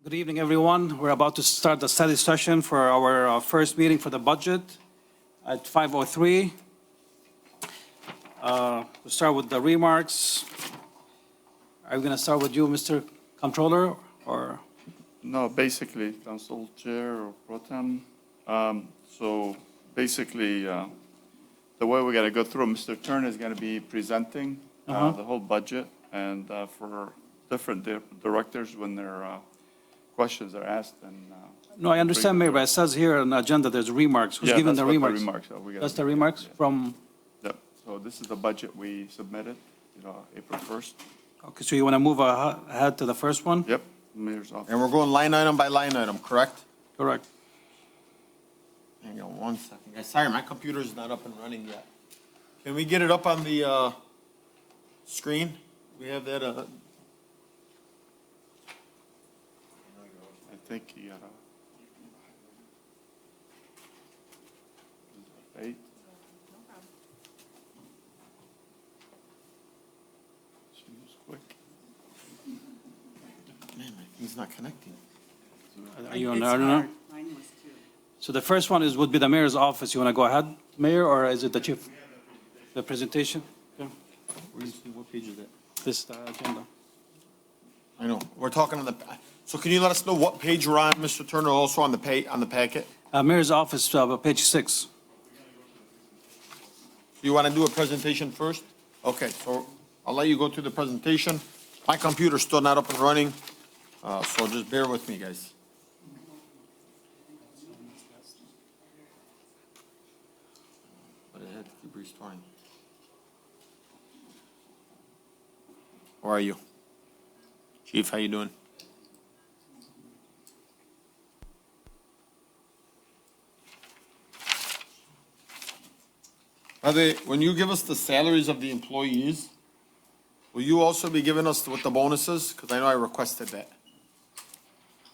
Good evening, everyone. We're about to start the study session for our first meeting for the budget at 5:03. We'll start with the remarks. Are we going to start with you, Mr. Controller, or? No, basically, Council Chair or Pro Tem. So basically, the way we got to go through, Mr. Turner is going to be presenting the whole budget, and for different directors, when their questions are asked. And No, I understand, Mayor, but it says here on the agenda, there's remarks. Who's yeah, giving that's the what remarks? are. That's the remarks from, Yep. So this is the budget we submitted, April 1st. okay, so you want to move ahead to the first one? Yep, Mayor's office. And we're going line item by line item, correct? Correct. Hang on 1 second. Guys, sorry, my computer's not up and running yet. Can we get it up on the screen? We have that, I think you got to. 8. She was quick. man, my thing's not connecting. Are you on, I don't know. So the first one would be the mayor's office. You want to go ahead, Mayor, or is it the chief? The presentation? Okay. What page is that? This agenda. I know, we're talking on the, so can you let us know what page we're on, Mr. Turner, also on the packet? Mayor's office, page 6. You want to do a presentation first? Okay, so I'll let you go through the presentation. My computer's still not up and running, so just bear with me, guys. But I had to keep restoring. How are you? Chief, how you doing? By the way, when you give us the salaries of the employees, will you also be giving us with the bonuses? Because I know I requested that.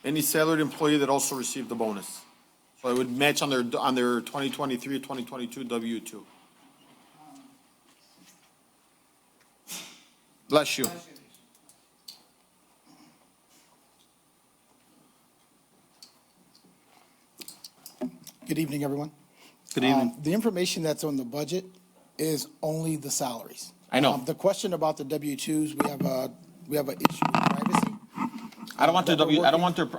Any salaried employee that also received the bonus. So it would match on their 2023, 2022 W-2. Bless you. Good evening, everyone. Good evening. The information that's on the budget is only the salaries. I know. The question about the W-2s, we have an issue with privacy. I don't want their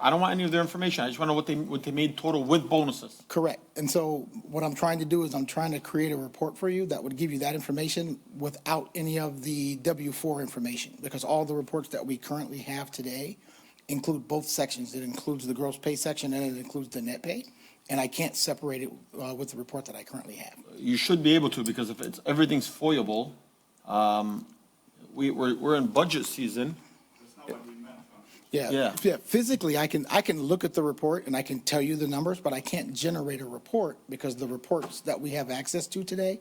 I don't want any of their information. I just want to know what they made total with bonuses. Correct. And so what I'm trying to do is I'm trying to create a report for you that would give you that information without any of the W-4 information, because all the reports that we currently have today include both sections. It includes the gross pay section and it includes the net pay. And I can't separate it with the report that I currently have. You should be able to, because if everything's foyable, we're in budget season. Yeah. Physically, I can look at the report and I can tell you the numbers, but I can't generate a report because the reports that we have access to today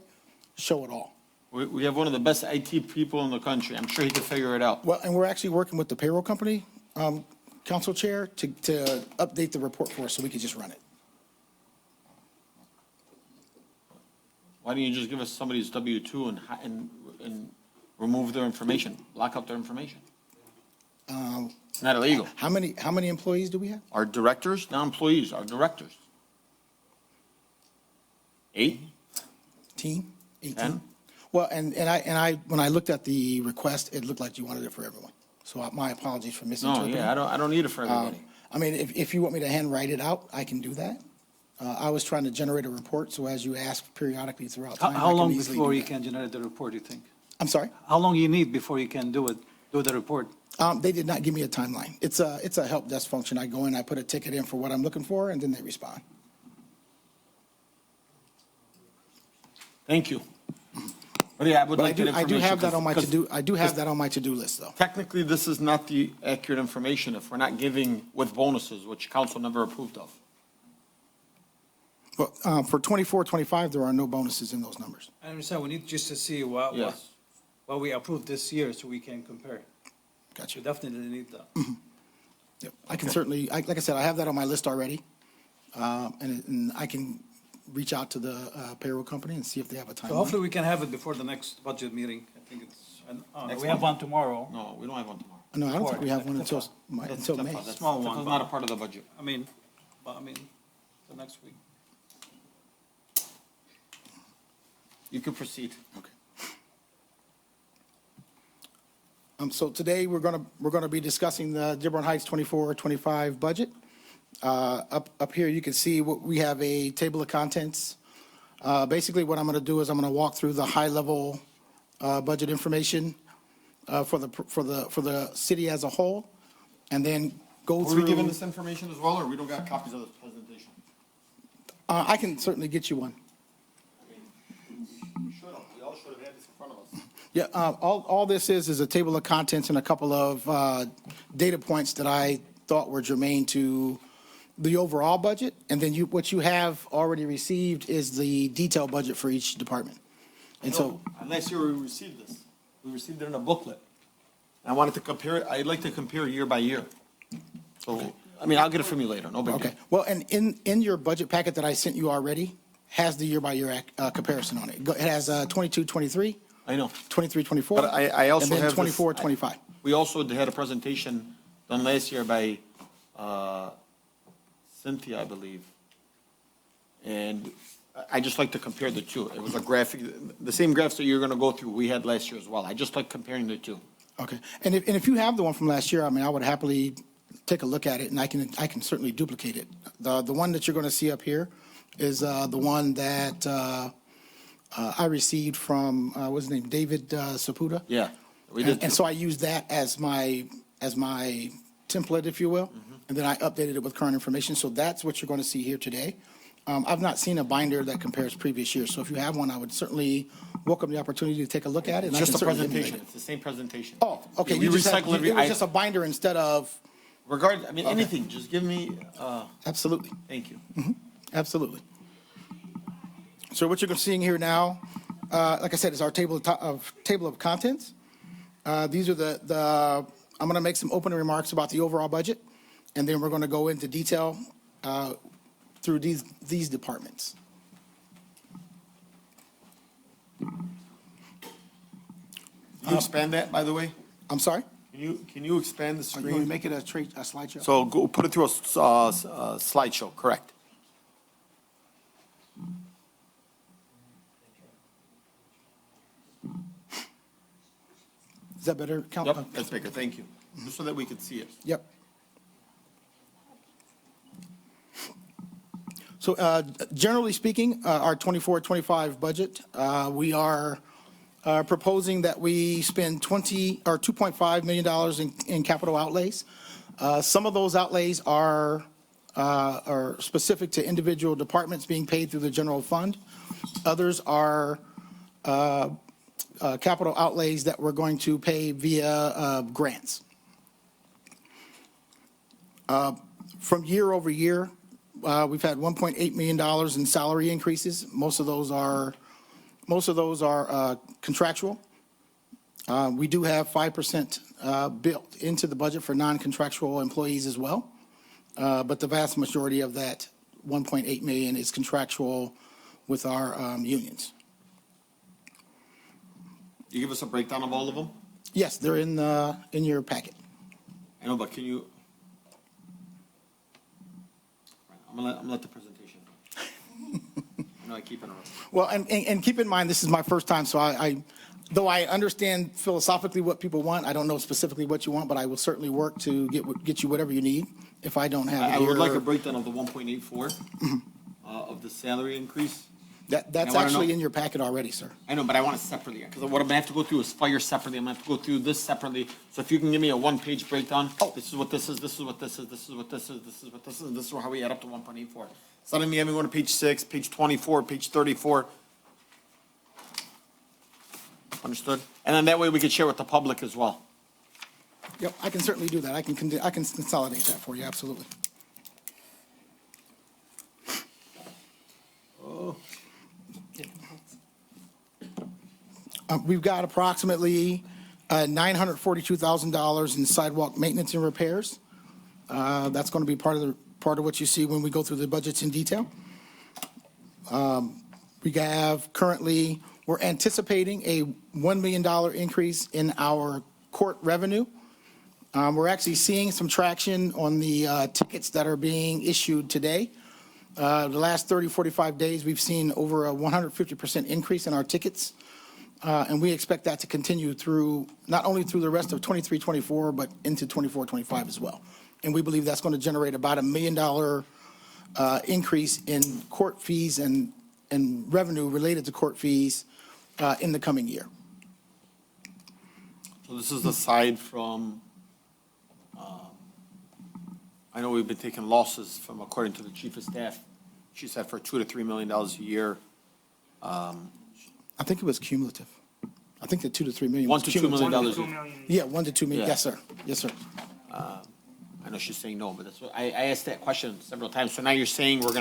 show it all. We have one of the best IT people in the country. I'm sure he can figure it out. Well, and we're actually working with the payroll company, Council Chair, to update the report for us so we can just run it. Why don't you just give us somebody's W-2 and remove their information, lock up their information? It's not illegal. How many employees do we have? Our directors, not employees, our directors. 8? Team? 18? 10? Well, and I when I looked at the request, it looked like you wanted it for everyone. So my apologies for No, misinterpreting. yeah, I don't need it for everybody. I mean, if you want me to handwrite it out, I can do that. I was trying to generate a report, so as you ask periodically throughout time, How I long can easily before do you that. can generate the report, you think? I'm sorry? How long you need before you can do the report? They did not give me a timeline. It's a help desk function. I go in, I put a ticket in for what I'm looking for, and then they respond. Thank you. But yeah, I would But like that I do information. have that on my 'cause- to-do, I do have that on my to-do list, though. Technically, this is not the accurate information if we're not giving with bonuses, which council never approved of. But for 24, 25, there are no bonuses in those numbers. I understand. We need just to see what Yes. we approved this year so we can compare. Gotcha. We definitely need that. Yep. I can certainly, like I said, I have that on my list already. And I can reach out to the payroll company and see if they have a So timeline. hopefully we can have it before the next budget meeting. I think it's, Next we have month? one tomorrow. No, we don't have one tomorrow. No, I don't think we have one until May. Small one, That's not a part of the budget. I mean, the next week. You can proceed. Okay. So today, we're gonna be discussing the Dearborn Heights 24-25 budget. Up here, you can see we have a table of contents. Basically, what I'm gonna do is I'm gonna walk through the high-level budget information for the city as a whole, and then go Are through. we given this information as well, or we don't got copies of this presentation? I can certainly get you one. We all should have had this in front of us. Yeah, all this is a table of contents and a couple of data points that I thought were germane to the overall budget. And then what you have already received is the detailed budget for each department. And so, Last year we received this. We received it in a booklet. I wanted to compare it, I'd like to compare year by year. So, I mean, I'll get it from you later, no big deal. okay, well, and in your budget packet that I sent you already has the year-by-year comparison on it. It has 22-23, I know. 23-24. But I also have And then this- 24-25. We also had a presentation done last year by Cynthia, I believe. And I just like to compare the two. It was a graphic, the same graphs that you're going to go through, we had last year as well. I just like comparing the two. Okay, and if you have the one from last year, I mean, I would happily take a look at it, and I can certainly duplicate it. The one that you're going to see up here is the one that I received from, what's his name, David Saputo. Yeah, we did. And so I used that as my template, if you will, and then I updated it with current information. So that's what you're going to see here today. I've not seen a binder that compares previous years, so if you have one, I would certainly welcome the opportunity to take a look at it. and It's I just can a certainly presentation. emulate it. It's the same presentation. Oh, okay. We You just had- recycle It was I- just a binder instead of, I mean, anything, just give me, absolutely, thank you. absolutely. So what you're seeing here now, like I said, is our table of contents. These are I'm going to make some opening remarks about the overall budget, and then we're going to go into detail through these departments. Can you expand that, by the way? I'm sorry? Can you expand the Are you going to screen? make it a slideshow? So go, put it through a slideshow, correct? Is that better? Count? Yep, that's bigger, thank you. Just so that we can see it. Yep. So generally speaking, our 24-25 budget, we are proposing that we spend $2.5 million in capital outlays. Some of those outlays are specific to individual departments being paid through the general fund. Others are capital outlays that we're going to pay via grants. From year over year, we've had $1.8 million in salary increases. Most of those are contractual. We do have 5% built into the budget for non-contractual employees as well. But the vast majority of that 1.8 million is contractual with our unions. You give us a breakdown of all of them? Yes, they're in your packet. I know, but can you? I'm gonna let the presentation go. I know I keep interrupting. Well, and keep in mind, this is my first time, so though I understand philosophically what people want, I don't know specifically what you want, but I will certainly work to get you whatever you need. If I don't have it I would here- like a breakdown of the 1.84 of the salary increase. That's I wanna actually know- in your packet already, sir. I know, but I want it separately, because what I'm gonna have to go through is fire separately, I'm gonna have to go through this separately. So if you can give me a one-page breakdown, this is what this is, this is what this is, this is what this is, this is what this is, and this is how we add up to 1.84. Instead of me having to go to page 6, page 24, page 34. Understood? And then that way we could share with the public as well. Yep, I can certainly do that. I can consolidate that for you, absolutely. We've got approximately $942,000 in sidewalk maintenance and repairs. That's going to be part of what you see when we go through the budgets in detail. We're anticipating a $1 million increase in our court revenue. We're actually seeing some traction on the tickets that are being issued today. The last 30, 45 days, we've seen over a 150% increase in our tickets. And we expect that to continue through, not only through the rest of 23, 24, but into 24, 25 as well. And we believe that's going to generate about $1 million increase in court fees and revenue related to court fees in the coming year. So this is aside from, I know we've been taking losses from, according to the chief of staff, she said for $2 to $3 million a year. I think it was cumulative. I think the 2 to 3 million. $1 was to $2 million. cumulative. Yeah, 1 to 2 million. Yeah. Yes, sir. Yes, sir. I know she's saying no, but that's what, I asked that question several times. So now you're saying we're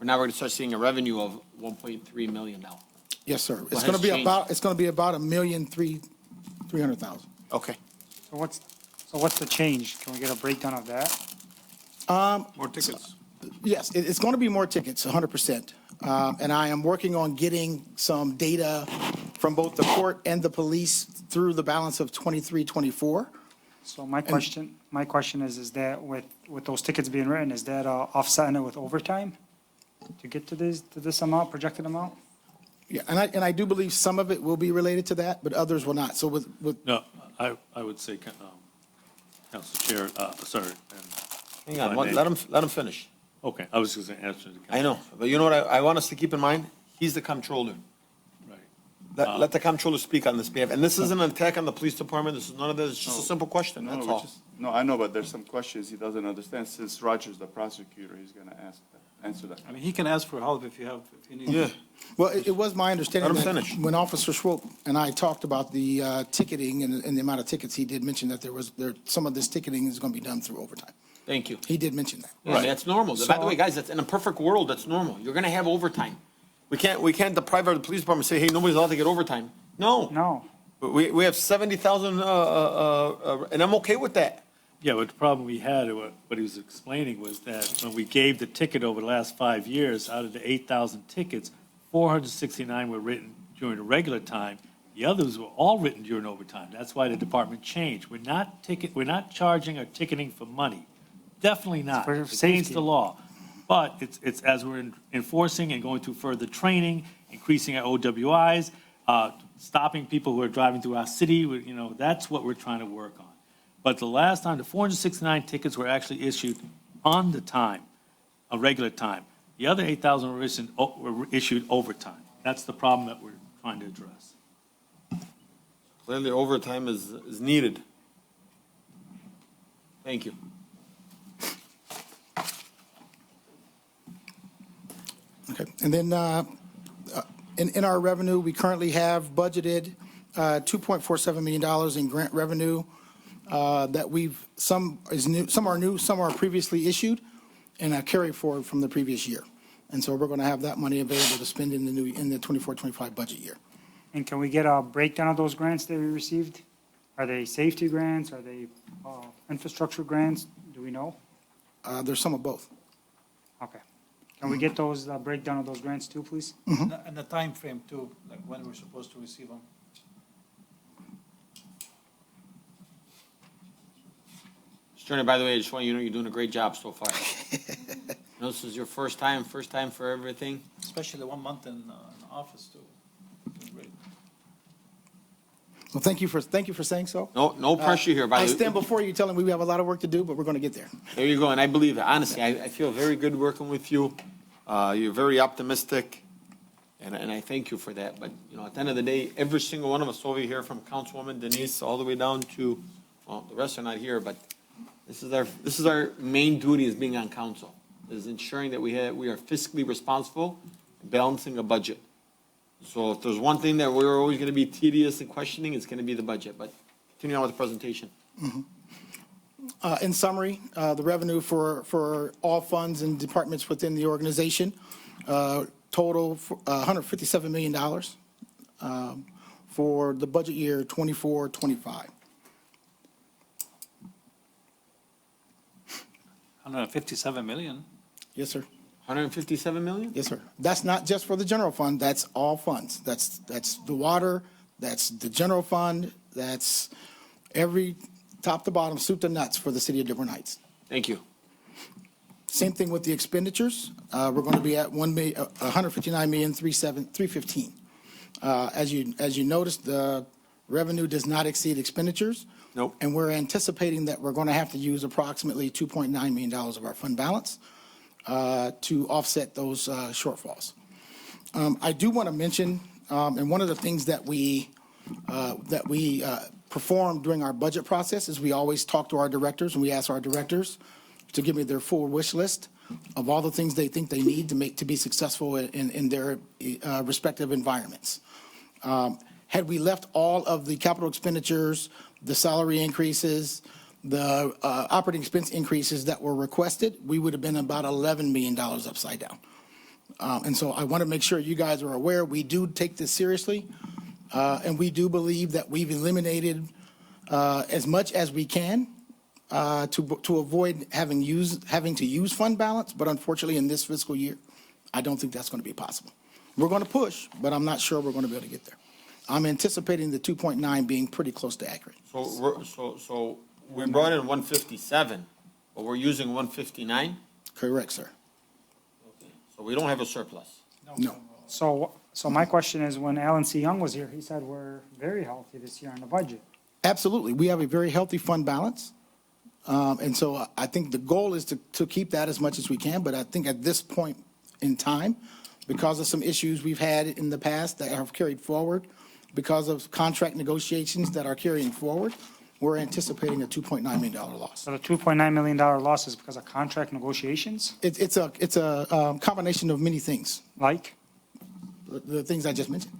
now gonna start seeing a revenue of $1.3 million now. Yes, sir. It's has going to be changed? about $1,300,000. Okay. So what's the change? Can we get a breakdown of that? More tickets. Yes, it's going to be more tickets, 100%. And I am working on getting some data from both the court and the police through the balance of 23, 24. So my question is that with those tickets being written, is that offsetting it with overtime to get to this amount, projected amount? Yeah, and I do believe some of it will be related to that, but others will not. So with No, I would say, Council Chair, sorry. Hang on, let him finish. Okay, I was just going to answer the. I know, but you know what I want us to keep in mind? He's the comptroller. Right. Let the comptroller speak on this behalf. And this isn't an attack on the police department. This is none of this. It's just a simple question, that's all. No, I know, but there's some questions he doesn't understand. Since Roger's the prosecutor, he's gonna answer that. I mean, he can ask for help if you need. Yeah. Well, it was my understanding Let him that finish. when Officer Swope and I talked about the ticketing and the amount of tickets, he did mention that some of this ticketing is going to be done through overtime. Thank you. He did mention that. Yeah, that's normal. By the way, guys, that's in a perfect world, that's normal. You're gonna have overtime. We can't deprive our police department and say, hey, nobody's allowed to get overtime. No. No. We have 70,000, and I'm okay with that. Yeah, but the problem we had, what he was explaining was that when we gave the ticket over the last 5 years, out of the 8,000 tickets, 469 were written during the regular time. The others were all written during overtime. That's why the department changed. We're not charging or ticketing for money. Definitely not. for It's safety. against the law. But it's as we're enforcing and going through further training, increasing our OWIs, stopping people who are driving through our city, that's what we're trying to work on. But the last time, the 469 tickets were actually issued on the time, a regular time. The other 8,000 were issued overtime. That's the problem that we're trying to address. Clearly, overtime is needed. Thank you. Okay, and then in our revenue, we currently have budgeted $2.47 million in grant revenue that some are new, some are previously issued, and a carry forward from the previous year. And so we're going to have that money available to spend in the 24-25 budget year. And can we get a breakdown of those grants that we received? Are they safety grants? Are they infrastructure grants? Do we know? There's some of both. Okay. Can we get those breakdown of those grants too, please? And the time frame too, like when we're supposed to receive them. Mr. Attorney, by the way, I just want you to know you're doing a great job so far. This is your first time for everything. Especially 1 month in office too. Great. Well, thank you for saying so. No pressure here, by I the way. stand before you telling me we have a lot of work to do, but we're going to get there. There you go, and I believe it. Honestly, I feel very good working with you. You're very optimistic, and I thank you for that. But, at the end of the day, every single one of us over here, from Councilwoman Denise all the way down to, well, the rest are not here, but this is our main duty as being on council, is ensuring that we are fiscally responsible, balancing a budget. So if there's one thing that we're always going to be tedious and questioning, it's going to be the budget. But continue on with the presentation. In summary, the revenue for all funds and departments within the organization, total $157 million for the budget year 24-25. 157 million. Yes, sir. 157 million? Yes, sir. That's not just for the general fund, that's all funds. That's the water, that's the general fund, that's every top to bottom, soup to nuts for the city of Dearborn Heights. Thank you. Same thing with the expenditures. We're going to be at 159,315. As you noticed, the revenue does not exceed expenditures. Nope. And we're anticipating that we're going to have to use approximately $2.9 million of our fund balance to offset those shortfalls. I do want to mention, and one of the things that we perform during our budget process is we always talk to our directors, and we ask our directors to give me their full wish list of all the things they think they need to be successful in their respective environments. Had we left all of the capital expenditures, the salary increases, the operating expense increases that were requested, we would have been about $11 million upside down. And so I want to make sure you guys are aware, we do take this seriously, and we do believe that we've eliminated as much as we can to avoid having to use fund balance, but unfortunately in this fiscal year, I don't think that's going to be possible. We're going to push, but I'm not sure we're going to be able to get there. I'm anticipating the 2.9 being pretty close to accurate. So we brought in 157, but we're using 159? Correct, sir. So we don't have a surplus. No. So my question is, when Alan C. Young was here, he said we're very healthy this year on the budget. Absolutely. We have a very healthy fund balance. And so I think the goal is to keep that as much as we can. But I think at this point in time, because of some issues we've had in the past that have carried forward, because of contract negotiations that are carrying forward, we're anticipating a $2.9 million loss. So the $2.9 million loss is because of contract negotiations, It's a combination of many things, like the things I just mentioned.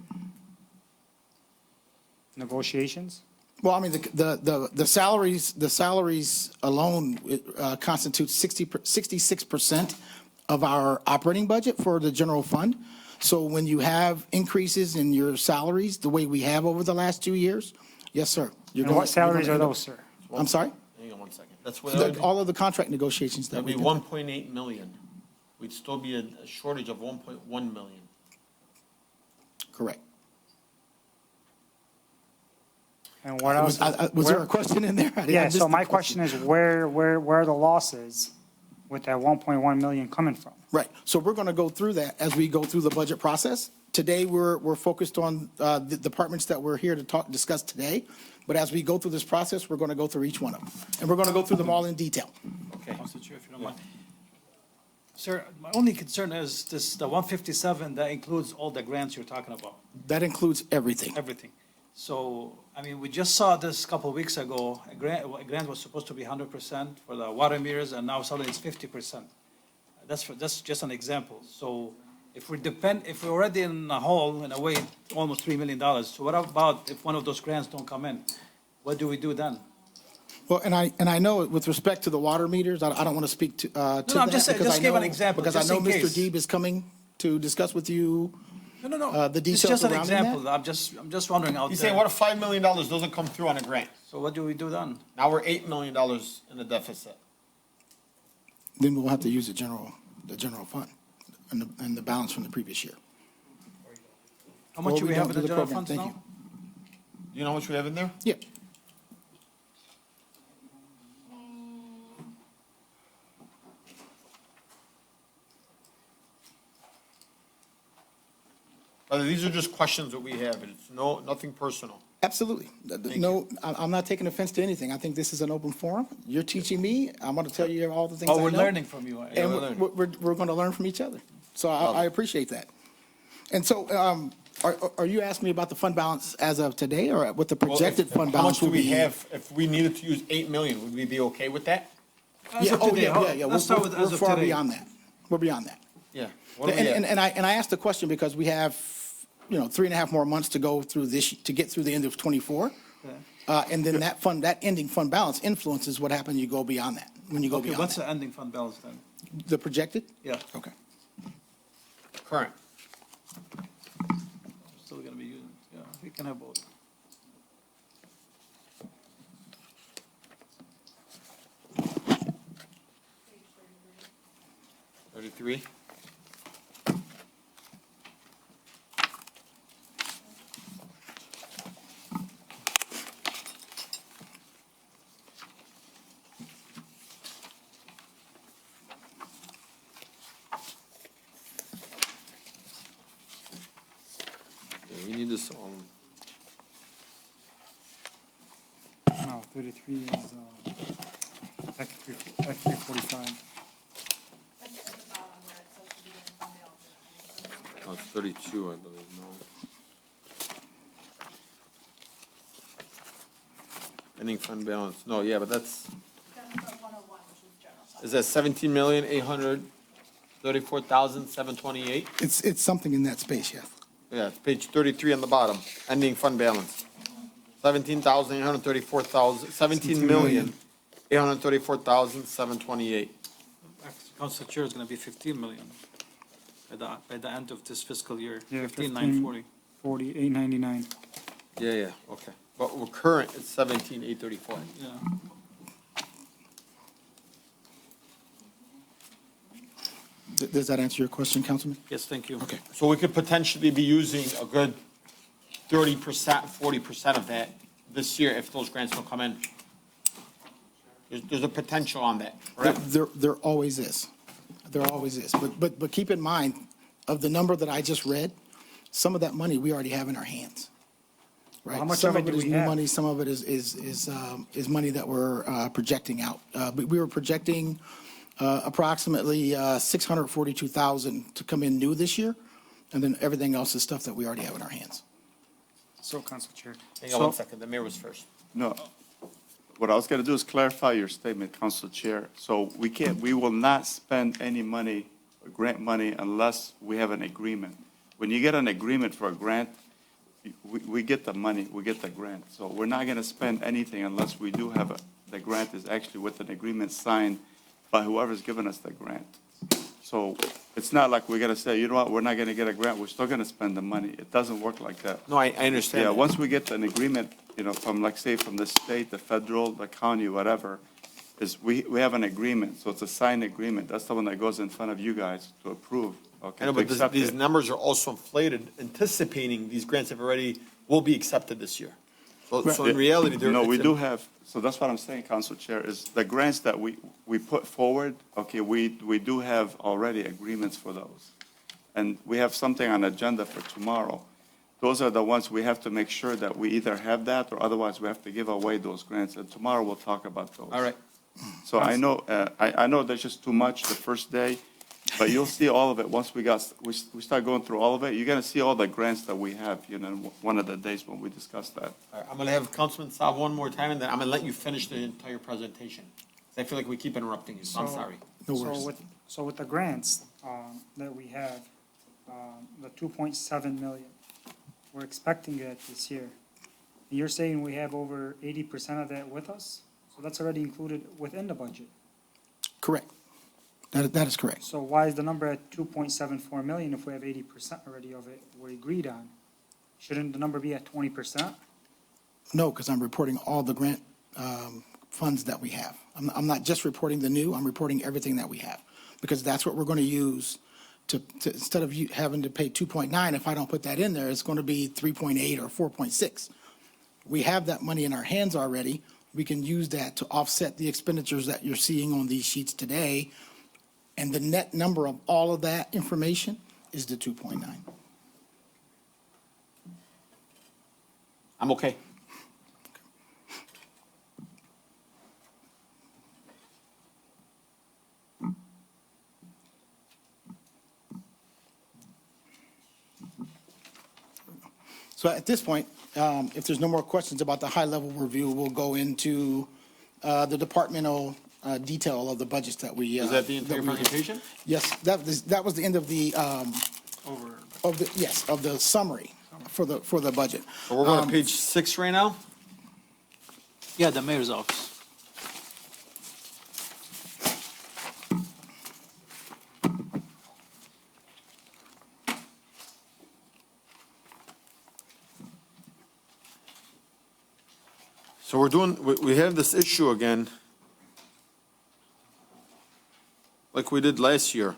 negotiations? Well, I mean, the salaries alone constitute 66% of our operating budget for the general fund. So when you have increases in your salaries, the way we have over the last 2 years, yes, sir. And what salaries are those, sir? I'm sorry? Hang on one second. That's what, All of the contract negotiations that that'd we be did. 1.8 million. We'd still be a shortage of 1.1 million. Correct. And what else? Was there a question in there? Yeah, so my question is, where are the losses with that 1.1 million coming from? Right. So we're going to go through that as we go through the budget process. Today, we're focused on the departments that we're here to discuss today. But as we go through this process, we're going to go through each one of them. And we're going to go through them all in detail. Okay. Council Chair, if you don't mind. Sir, my only concern is the 157, that includes all the grants you're talking about, That includes everything. everything. So, I mean, we just saw this a couple of weeks ago, a grant was supposed to be 100% for the water meters, and now suddenly it's 50%. That's just an example. So if we're already in a hole, in a way, almost $3 million, so what about if one of those grants don't come in? What do we do then? Well, and I know with respect to the water meters, I don't want to speak to I'm that. just saying, because just I give an know- example, Because I just know in Mr. case. Deeb is coming to discuss with you. No. The It's details just an surrounding that? example. I'm just wondering out He's there. saying, what if $5 million doesn't come through on a grant? So what do we do then? Now we're $8 million in a deficit. Then we'll have to use the general fund and the balance from the previous year. How much Or do we we have don't in do the the general program. funds Thank now? You know how much we have in there? Yeah. These are just questions that we have. It's nothing personal. Absolutely. No, I'm not taking offense to anything. I think this is an open forum. You're teaching me. I'm going to tell you all the things I Oh, know. we're learning from you. And we're going to learn from each other. So I appreciate that. And so are you asking me about the fund balance as of today or what the projected fund How balance much do will we be? have, if we needed to use 8 million, would we be okay with that? As of today, Yeah. let's start with as We're of far today. beyond that. We're beyond that. Yeah. What are we at? And I asked the question because we have, 3.5 more months to go through to get through the end of '24. And then that ending fund balance influences what happens when you go beyond that, Okay, what's the ending fund balance then? The projected? Yeah, Okay. Current. still gonna be using, yeah, we can have both. $33. We need this, No, 33 is, Act 345. oh, it's 32, I believe, no. Ending fund balance, no, yeah, but that's, is that 17,834,728? It's something in that space, yeah. Yeah, it's page 33 on the bottom, ending fund balance. 17,834,728. Council Chair is gonna be 15 million by the end of this fiscal year, Yeah, 15,940. 899. Yeah, okay. But we're current at 17,834. Yeah. Does that answer your question, Councilman? Yes, thank you. Okay. So we could potentially be using a good 30%, 40% of that this year if those grants don't come in. There's a potential on that, correct? There always is. There always is. But keep in mind, of the number that I just read, some of that money we already have in our hands. Right? How much Some of it do is we new have? money, some of it is money that we're projecting out. We were projecting approximately 642,000 to come in new this year, and then everything else is stuff that we already have in our hands. So, Council Chair. Hang on one second, the mayor was first. No, what I was gonna do is clarify your statement, Council Chair. So we will not spend any money, grant money, unless we have an agreement. When you get an agreement for a grant, we get the money, we get the grant. So we're not gonna spend anything unless we do have the grant is actually with an agreement signed by whoever's given us the grant. So it's not like we're gonna say, you know what, we're not gonna get a grant, we're still gonna spend the money. It doesn't work like that. No, I understand. Yeah, that. once we get an agreement, from, like, say, from the state, the federal, the county, whatever, is we have an agreement, so it's a signed agreement. That's the one that goes in front of you guys to approve, okay? I know, to but accept these it. numbers are also inflated, anticipating these grants will be accepted this year. So in reality, they're. No, we it's do have, so that's what I'm saying, Council Chair, is the grants that we put forward, okay, we do have already agreements for those. And we have something on agenda for tomorrow. Those are the ones we have to make sure that we either have that, or otherwise we have to give away those grants. And tomorrow we'll talk about those. All right. So I know, I know there's just too much the first day, but you'll see all of it once we start going through all of it. You're gonna see all the grants that we have, one of the days when we discuss that. All right, I'm gonna have Councilman Saab one more time, and then I'm gonna let you finish the entire presentation. 'Cause I feel like we keep interrupting you, so I'm So- sorry. No worries. So with the grants that we have, the 2.7 million, we're expecting that this year. You're saying we have over 80% of that with us? So that's already included within the budget. Correct. That is correct. So why is the number at 2.74 million if we have 80% already of it we agreed on? Shouldn't the number be at 20%? No, because I'm reporting all the grant funds that we have. I'm not just reporting the new, I'm reporting everything that we have. Because that's what we're going to use to instead of you having to pay 2.9, if I don't put that in there, it's going to be 3.8 or 4.6. We have that money in our hands already. We can use that to offset the expenditures that you're seeing on these sheets today. And the net number of all of that information is the 2.9. I'm okay. So at this point, if there's no more questions about the high-level review, we'll go into the departmental detail of the budgets that we. Is that the entire that we- presentation? Yes, that was the end of the, of the summary for the budget. So we're on page 6 right now? Yeah, the mayor's office. So we have this issue again, like we did last year.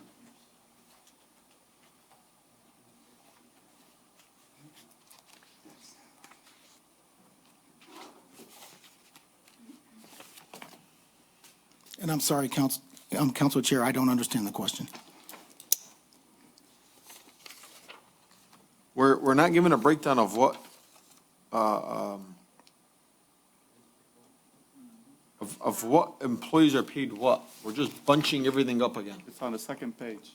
And I'm sorry, Council Chair, I don't understand the question. Where we're not given a breakdown of what, of what employees are paid what. We're just bunching everything up again. It's on the second page.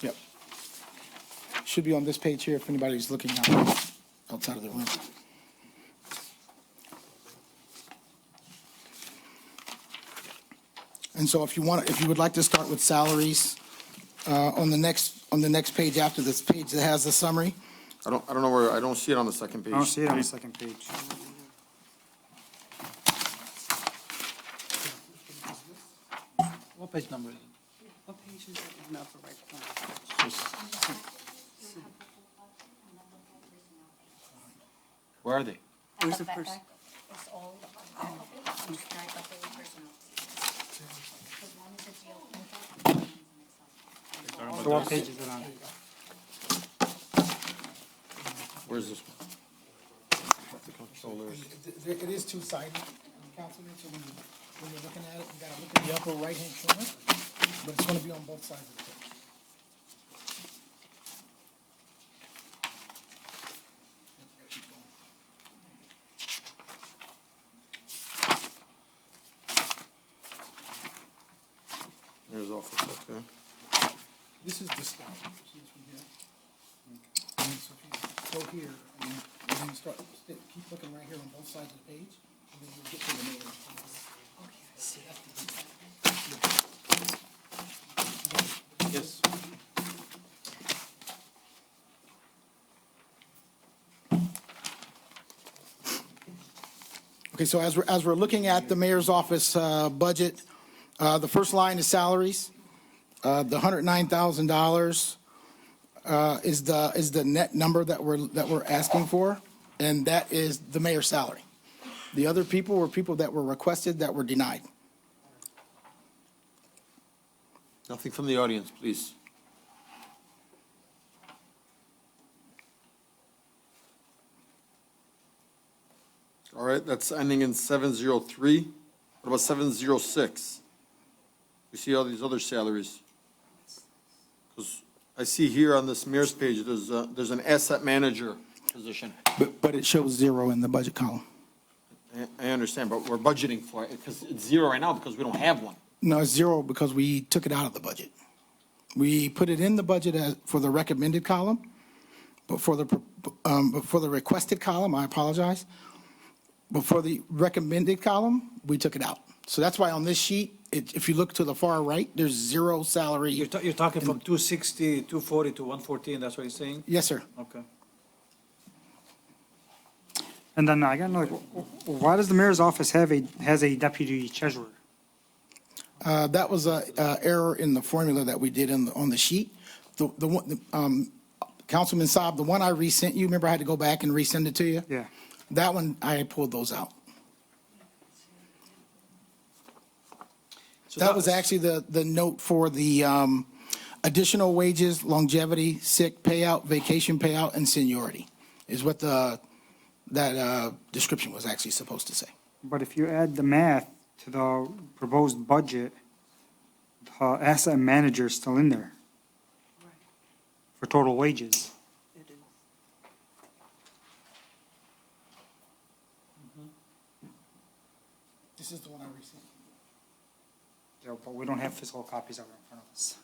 Yep. Should be on this page here if anybody's looking outside of the room. And so if you would like to start with salaries, on the next page after this page that has the summary, I don't know where, I don't see it on the second page. I don't see it on the second page. What page number is it? What page is it in the upper right corner? Where are they? Where's the first? It's all of it. You start up with personnel. Because one is a jail contract. So what page is it on? Where's this one? The controllers. it is two-sided, Councilman, so when you're looking at it, you gotta look at the upper right-hand corner, but it's gonna be on both sides of the page. There's office, okay. This is the start. See this from here? And then so if you go here, and then start, keep looking right here on both sides of the page, and then you'll get to the mayor. Okay, I see. Yes. Okay, so as we're looking at the mayor's office budget, the first line is salaries. The $109,000 is the net number that we're asking for, and that is the mayor's salary. The other people were people that were requested that were denied. Nothing from the audience, please. All right, that's ending in 703. What about 706? We see all these other salaries. Because I see here on this mayor's page, there's an asset manager position. But it shows zero in the budget column. I understand, but we're budgeting for it, because it's zero right now because we don't have one. No, it's zero because we took it out of the budget. We put it in the budget for the recommended column, but for the requested column, I apologize. But for the recommended column, we took it out. So that's why on this sheet, if you look to the far right, there's zero salary. You're talking from 260, 240 to 114, that's what you're saying? Yes, sir. Okay. And then I got another, why does the mayor's office has a deputy treasurer? That was a error in the formula that we did on the sheet. Councilman Saab, the one I resent you, remember I had to go back and resend it to you? Yeah. That one, I pulled those out. So That was actually the note for the additional wages, longevity, sick payout, vacation payout, and seniority, is what that description was actually supposed to say. But if you add the math to the proposed budget, the asset manager is still in there for total wages. It is. This is the one I resent. Yeah, but we don't have physical copies of it in front of us.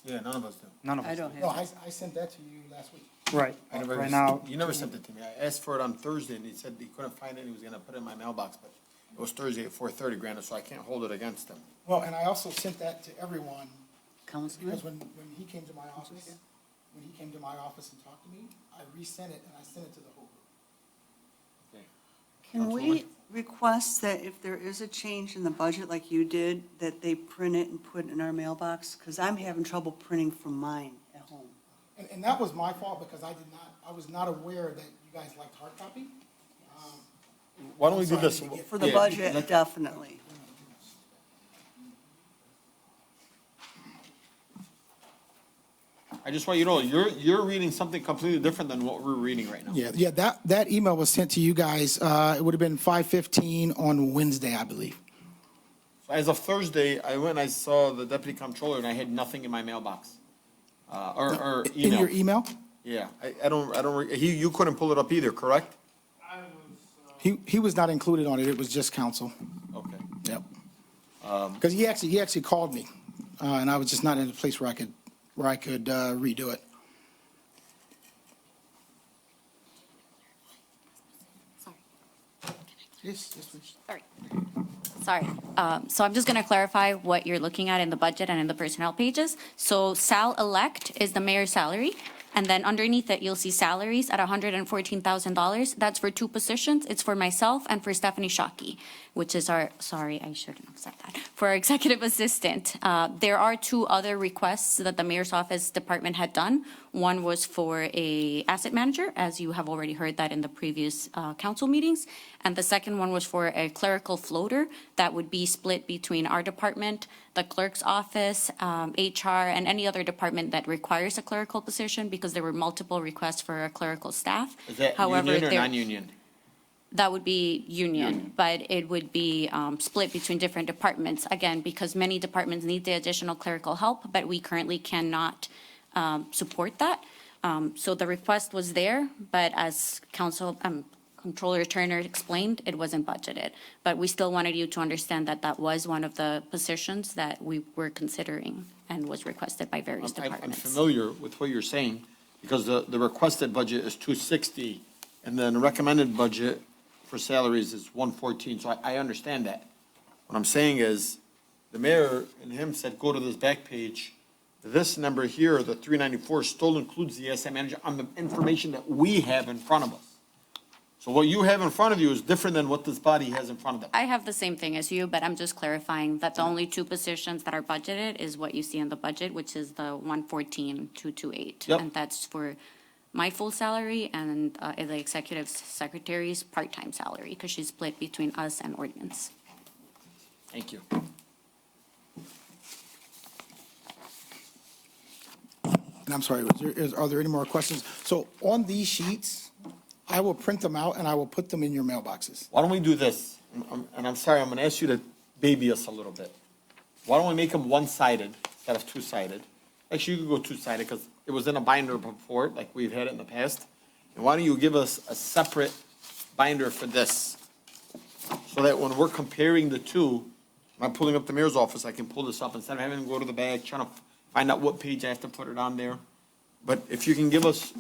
Yeah, none of us do. None of us. I don't do. No, have. I sent that to you last week. Right, I never right now, You never sent it to me. I asked for it on Thursday, and he said he couldn't find it, he was gonna put it in my mailbox, but it was Thursday at 4:30, granted, so I can't hold it against him. Well, and I also sent that to everyone, Councilman? because when he came to my office, and talked to me, I resent it and I sent it to the whole group. Can we request that if there is a change in the budget like you did, that they print it and put it in our mailbox? Because I'm having trouble printing from mine at home. And that was my fault because I was not aware that you guys liked hard copy. Why don't we do this? For the Yeah, budget, definitely. I just want you to know, you're reading something completely different than what we're reading right now. Yeah, that email was sent to you guys, it would have been 5:15 on Wednesday, I believe. As of Thursday, I went and I saw the deputy comptroller, and I had nothing in my mailbox, or In your email. email? Yeah, you couldn't pull it up either, correct? He was not included on it, it was just council. Okay. Yep. Because he actually called me, and I was just not in a place where I could redo it. Sorry. Yes, please. Sorry. Sorry. So I'm just going to clarify what you're looking at in the budget and in the personnel pages. So sal-elect is the mayor's salary. And then underneath it, you'll see salaries at $114,000. That's for two positions. It's for myself and for Stephanie Shockey, which is sorry, I shouldn't have said that, for our executive assistant. There are two other requests that the mayor's office department had done. One was for a asset manager, as you have already heard that in the previous council meetings. And the second one was for a clerical floater that would be split between our department, the clerk's office, HR, and any other department that requires a clerical position, because there were multiple requests for a clerical staff. Is that However, union or there- non-union? That would be union, but it would be split between different departments, again, because many departments need the additional clerical help, but we currently cannot support that. So the request was there, but as Controller Turner explained, it wasn't budgeted. But we still wanted you to understand that that was one of the positions that we were considering and was requested by various I'm departments. familiar with what you're saying, because the requested budget is 260, and then the recommended budget for salaries is 114, so I understand that. What I'm saying is, the mayor and him said, go to this back page. This number here, the 394, still includes the asset manager on the information that we have in front of us. So what you have in front of you is different than what this body has in front of them. I have the same thing as you, but I'm just clarifying that the only two positions that are budgeted is what you see in the budget, which is the 114,228. Yep. And that's for my full salary and the executive secretary's part-time salary, because she's split between us and ordinance. Thank you. And I'm sorry, are there any more questions? So on these sheets, I will print them out and I will put them in your mailboxes. Why don't we do this? And I'm sorry, I'm gonna ask you to baby us a little bit. Why don't we make them one-sided instead of two-sided? Actually, you could go two-sided, because it was in a binder before, like we've had it in the past. And why don't you give us a separate binder for this? So that when we're comparing the two, when I'm pulling up the mayor's office, I can pull this up instead of having to go to the back, trying to find out what page I have to put it on there. But if you can give us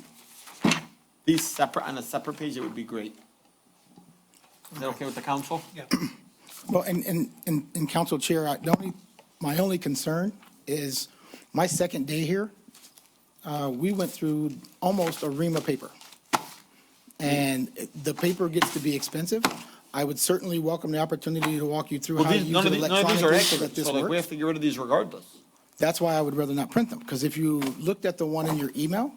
these separate, on a separate page, it would be great. Is that okay with the council? Yeah. Well, and Council Chair, my only concern is my second day here, we went through almost a ream of paper. And the paper gets to be expensive. I would certainly welcome the opportunity to walk you through Well, how to use none it of these are electronically so accurate, that this so like we works. have to get rid of these regardless. That's why I would rather not print them, because if you looked at the one in your email,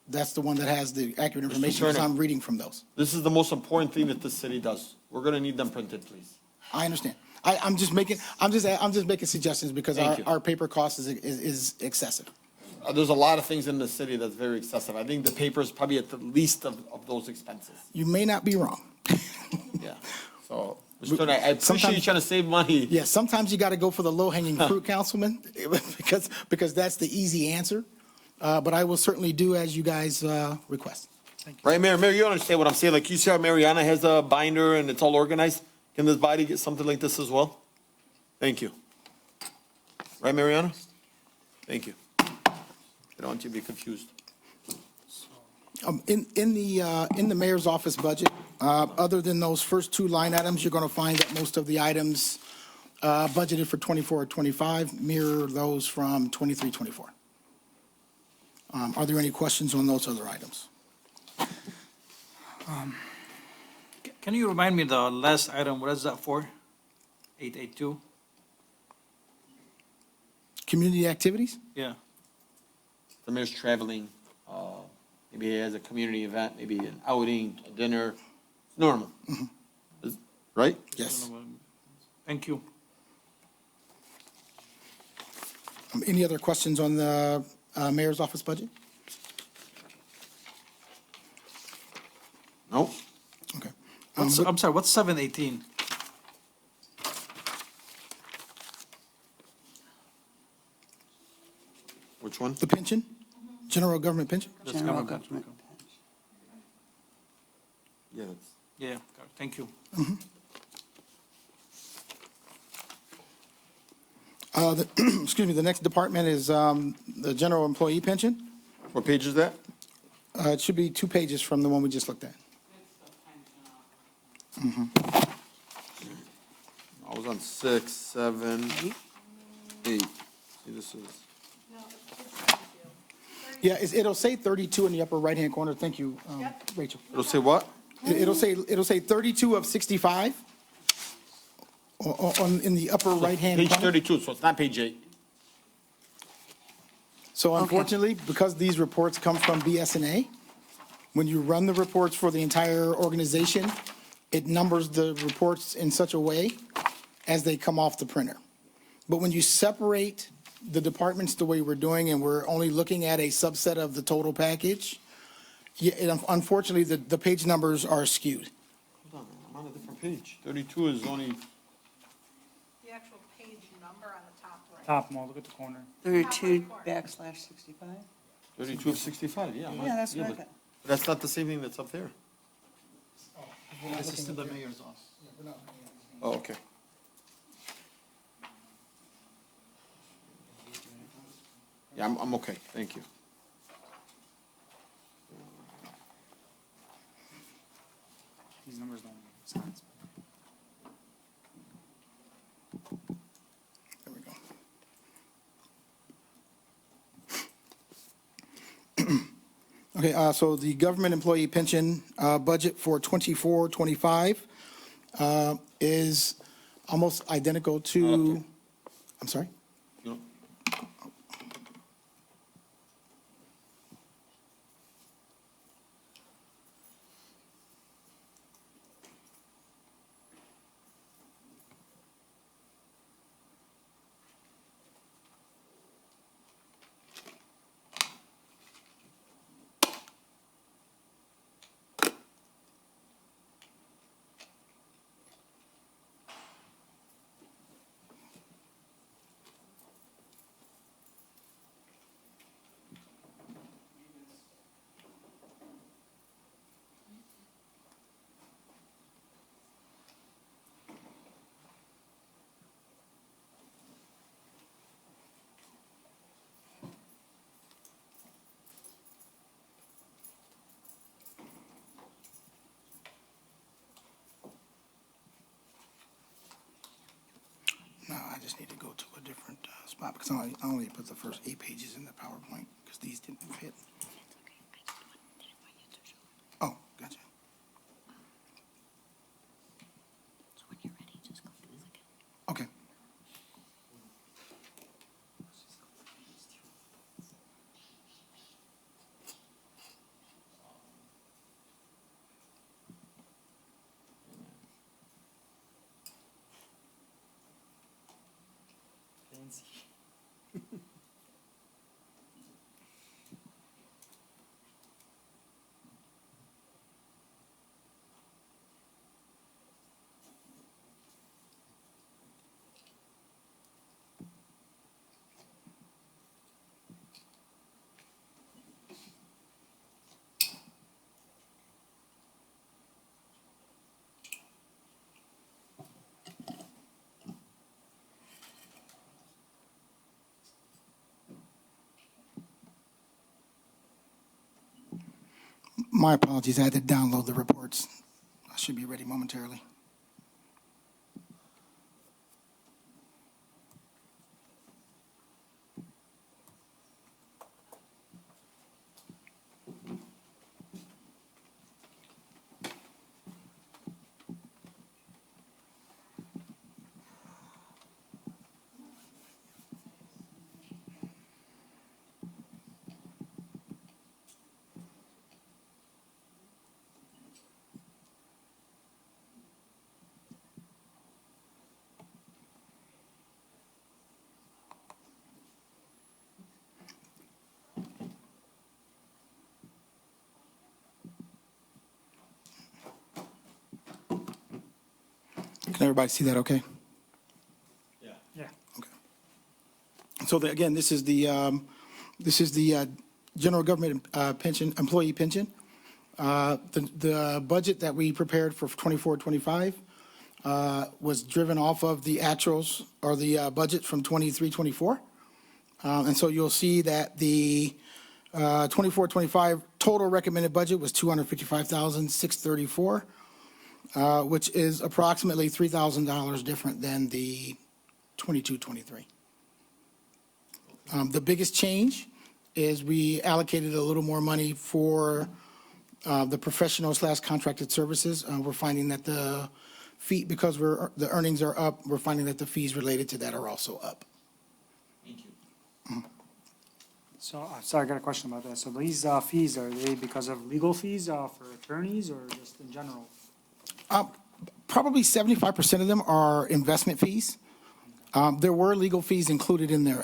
that's the one that has the accurate information, because Turner. I'm reading from those. This is the most important thing that this city does. We're gonna need them printed, please. I understand. I'm just making suggestions because Thank you. our paper cost is excessive. There's a lot of things in the city that's very excessive. I think the paper is probably at the least of those expenses. You may not be wrong. Yeah. So, Mr. Turner, I appreciate you Sometimes- trying to save money. Yeah, sometimes you got to go for the low-hanging fruit, Councilman, because that's the easy answer. But I will certainly do as you guys request. Right, Mayor? Mayor, you understand what I'm saying? Like, you see how Mariana has a binder and it's all organized? Can this body get something like this as well? Thank you. Right, Mariana? Thank you. I don't want you to be confused. In the mayor's office budget, other than those first two line items, you're going to find that most of the items budgeted for 24-25 mirror those from 23-24. Are there any questions on those other items? Can you remind me the last item, what is that for? 882? Community activities? Yeah. The mayor's traveling, maybe he has a community event, maybe an outing, a dinner, normal. Right? Yes. Thank you. Any other questions on the mayor's office budget? No? Okay. I'm sorry, what's 718? Which one? The pension? General government pension? General government pension. Yeah, that's. Yeah, thank you. Excuse me, the next department is the general employee pension. What page is that? It should be 2 pages from the one we just looked at. I was on 6, 7, 8. See, this is, Yeah, it'll say 32 in the upper right-hand corner. Thank you, Rachel. it'll say what? It'll say 32 of 65 in the upper right-hand Page corner. 32, so it's not page 8. So unfortunately, because these reports come from BSNA, when you run the reports for the entire organization, it numbers the reports in such a way as they come off the printer. But when you separate the departments the way we're doing, and we're only looking at a subset of the total package, unfortunately, the page numbers are skewed. Hold on, I'm on a different page. 32 is only, The actual page number on the top right. Top one, look at the corner. 32/65? 32 of 65, yeah. Yeah, that's what I but got. That's not the same thing that's up there. This is still the mayor's office. Oh, okay. Yeah, I'm okay, thank you. These numbers don't make sense. There we go. Okay, so the government employee pension budget for 24-25 is almost identical to, I'm sorry? You know, No, I just need to go to a different spot because I only put the first 8 pages in the PowerPoint because these didn't fit. Oh, gotcha. Okay. My apologies, I had to download the reports. I should be ready momentarily. Can everybody see that okay? Yeah. Okay. So again, this is the general government pension, employee pension. The budget that we prepared for 24-25 was driven off of the actuals or the budget from 23-24. And so you'll see that the 24-25 total recommended budget was $255,634, which is approximately $3,000 different than the 22-23. The biggest change is we allocated a little more money for the professional / contracted services. We're finding that the fee, because the earnings are up, we're finding that the fees related to that are also up. So, sorry, I got a question about that. So these fees, are they because of legal fees for attorneys or just in general? Probably 75% of them are investment fees. There were legal fees included in there,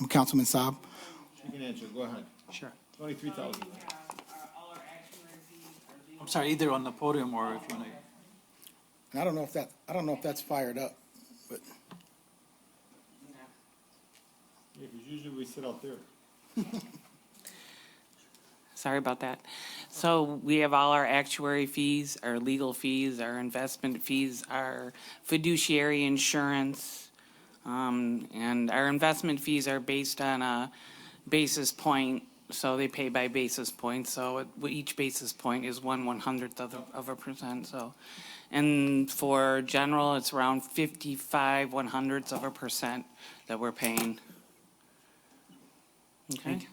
Councilman Saab. You can answer, go ahead. Sure. 23,000. I'm sorry, either on the podium or if you want to. And I don't know if that's fired up, but Yeah, because usually we sit out there. Sorry about that. So we have all our actuary fees, our legal fees, our investment fees, our fiduciary insurance. And our investment fees are based on a basis point, so they pay by basis point. So each basis point is 1/100th of a percent, so. And for general, it's around 55/100ths of a percent that we're paying. Okay?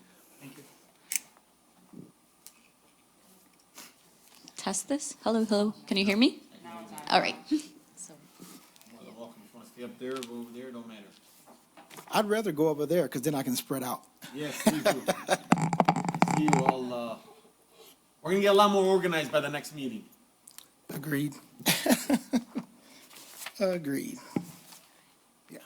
Test this. Hello, hello. Can you hear me? All right. More than welcome. If you want to stay up there, go over there, don't matter. I'd rather go over there because then I can spread out. Yes, please do. See you all, we're gonna get a lot more organized by the next meeting. Agreed. Agreed. Yeah.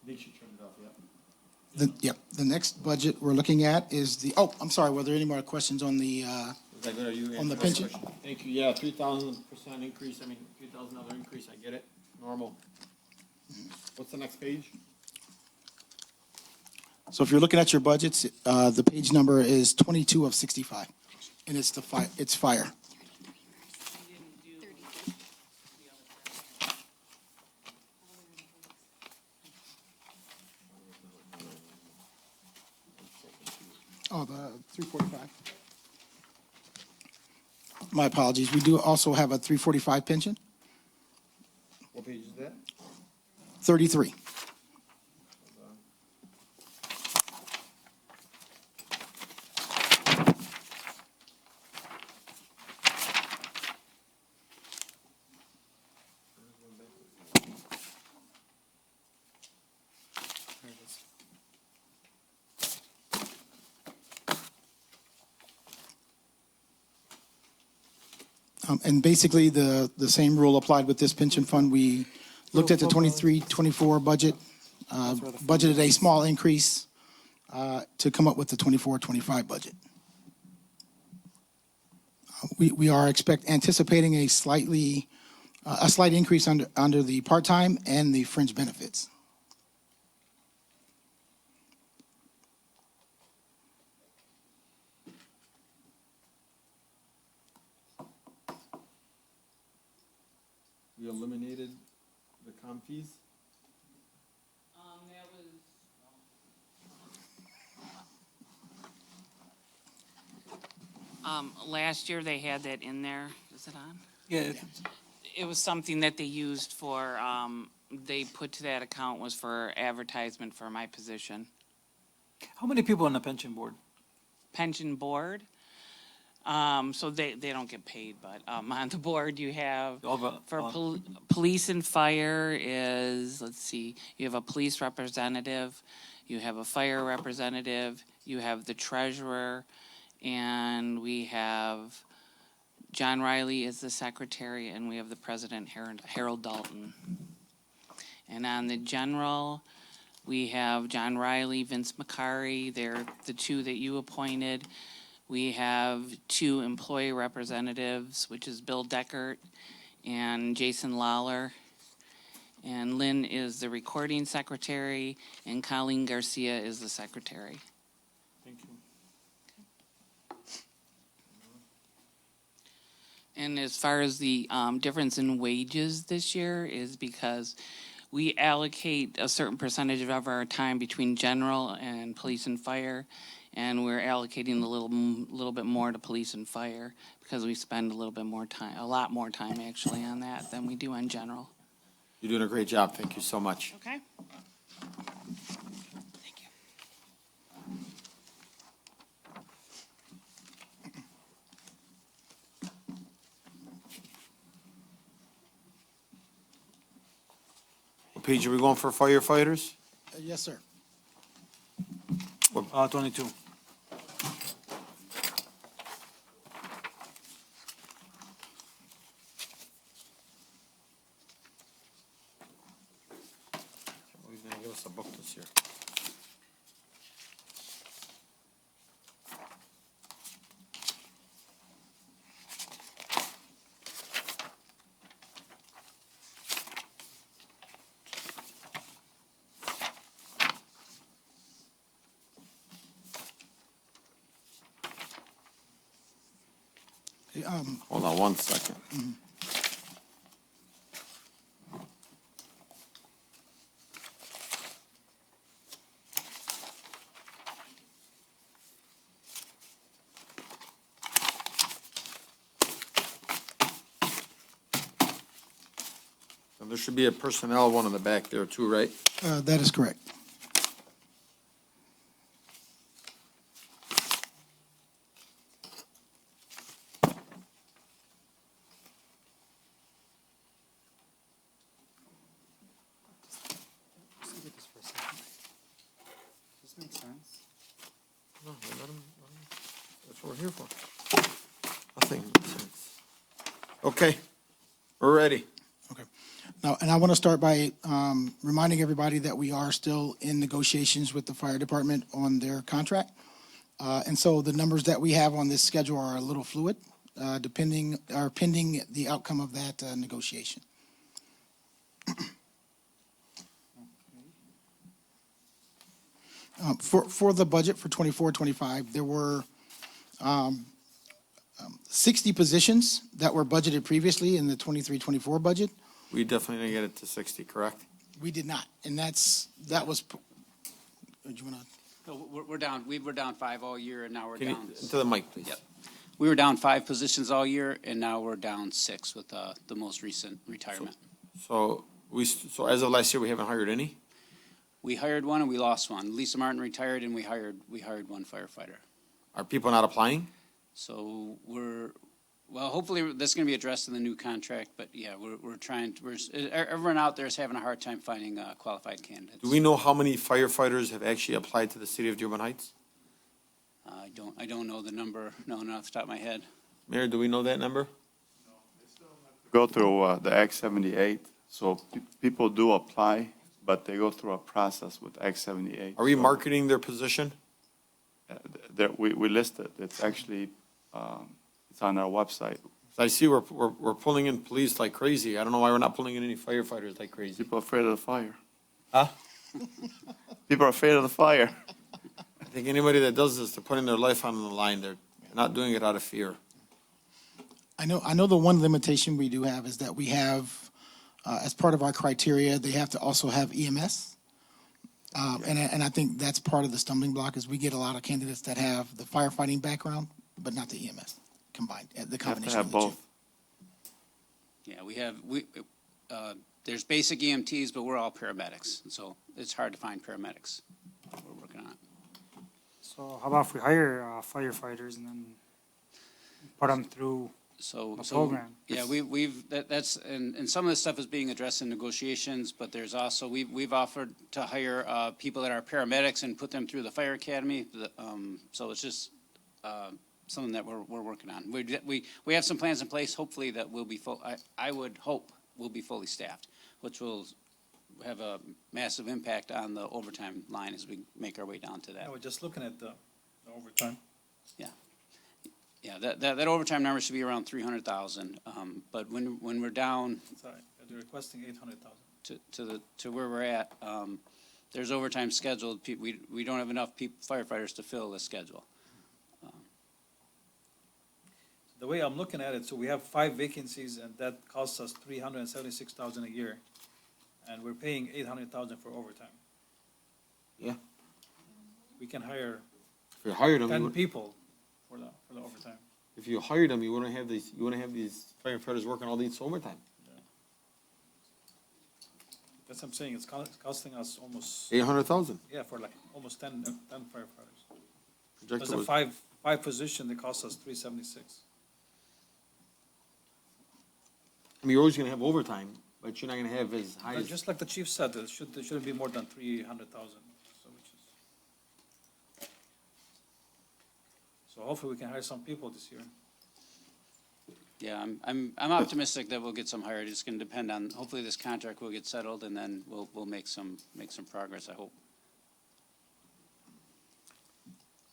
They should turn it off, yeah. The next budget we're looking at is I'm sorry, were there any more questions on the, Is that good? Are you On the answering pension? question? Thank you. Yeah, 3,000% increase, $3,000 increase, I get it, normal. What's the next page? so if you're looking at your budgets, the page number is 22 of 65, and it's it's fire. Oh, the 345. My apologies. We do also have a 345 pension, What page is that? 33. And basically, the same rule applied with this pension fund. We looked at the 23-24 budget, budgeted a small increase to come up with the 24-25 budget. We are anticipating a slight increase under the part-time and the fringe benefits. We eliminated the com fees? Last year they had that in there. Is it on? Yeah, It was something that they used for, they put to that account was for advertisement for my position. how many people on the pension board? Pension board, so they don't get paid, but, on the board you have, for police and fire is, let's see, you have a police representative, you have a fire representative, you have the treasurer, and we have John Riley is the secretary, and we have the president, Harold Dalton. And on the general, we have John Riley, Vince McCary, they're the two that you appointed. We have 2 employee representatives, which is Bill Deckert and Jason Lawler. And Lynn is the recording secretary, and Colleen Garcia is the secretary. Thank you. And as far as the difference in wages this year is because we allocate a certain percentage of our time between general and police and fire, and we're allocating a little bit more to police and fire because we spend a little bit more time, a lot more time actually on that than we do on general. You're doing a great job. Thank you so much. Okay. What page are we going for firefighters? Yes, sir. 22. He's gonna give us a book this year. Hold on 1 second. And there should be a personnel one in the back there too, right? That is correct. Does this make sense? No, that's what we're here for. Nothing makes sense. Okay, we're ready. Okay. Now, and I want to start by reminding everybody that we are still in negotiations with the fire department on their contract. And so the numbers that we have on this schedule are a little fluid, pending the outcome of that negotiation. For the budget for 24-25, there were 60 positions that were budgeted previously in the 23-24 budget. We definitely didn't get it to 60, correct? We did not, and that was, do you want to? No, we're down, we were down 5 all year, and now we're Can you, down. to the mic, please. Yep. We were down 5 positions all year, and now we're down 6 with the most recent retirement. So so as of last year, we haven't hired any? We hired one and we lost one. Lisa Martin retired, and we hired one firefighter. Are people not applying? So hopefully that's going to be addressed in the new contract, but yeah, we're trying, everyone out there is having a hard time finding qualified candidates. Do we know how many firefighters have actually applied to the city of Dearborn Heights? I don't know the number, no, not off the top of my head. Mayor, do we know that number? Go through the Act 78, so people do apply, but they go through a process with Act 78. Are we So, marketing their position? we list it. It's actually, it's on our website. I see we're pulling in police like crazy. I don't know why we're not pulling in any firefighters like crazy. People are afraid of the fire. Huh? People are afraid of the fire. I think anybody that does this, they're putting their life on the line. They're not doing it out of fear. I know the one limitation we do have is that we have, as part of our criteria, they have to also have EMS. And I think that's part of the stumbling block is we get a lot of candidates that have the firefighting background, but not the EMS combined, the You have to combination have of the two. both. Yeah, there's basic EMTs, but we're all paramedics, and so it's hard to find paramedics. We're working on it. So how about if we hire firefighters and then put them through So, a so, program? yeah, that's, and some of this stuff is being addressed in negotiations, but there's also, we've offered to hire, people that are paramedics and put them through the fire academy. So it's just, something that we're working on. We have some plans in place, hopefully that will be full, I would hope we'll be fully staffed, which will have a massive impact on the overtime line as we make our way down to that. Yeah, we're just looking at the overtime. Yeah, that overtime number should be around 300,000, but when we're down Sorry, they're requesting 800,000. to where we're at, there's overtime scheduled, we don't have enough firefighters to fill the schedule. The way I'm looking at it, so we have 5 vacancies, and that costs us 376,000 a year, and we're paying 800,000 for overtime. Yeah. We can hire If you hired them, 10 people for the overtime. if you hired them, you wouldn't have these firefighters working all these overtime. That's what I'm saying, it's costing us almost, 800,000. yeah, for like almost 10 firefighters. Projected Because the was- five position, they cost us 376. I mean, you're always gonna have overtime, but you're not gonna have as high But as. just like the chief said, there shouldn't be more than 300,000, so hopefully we can hire some people this year. Yeah, I'm optimistic that we'll get some hired. It's gonna depend on, hopefully this contract will get settled and then we'll make some progress, I hope.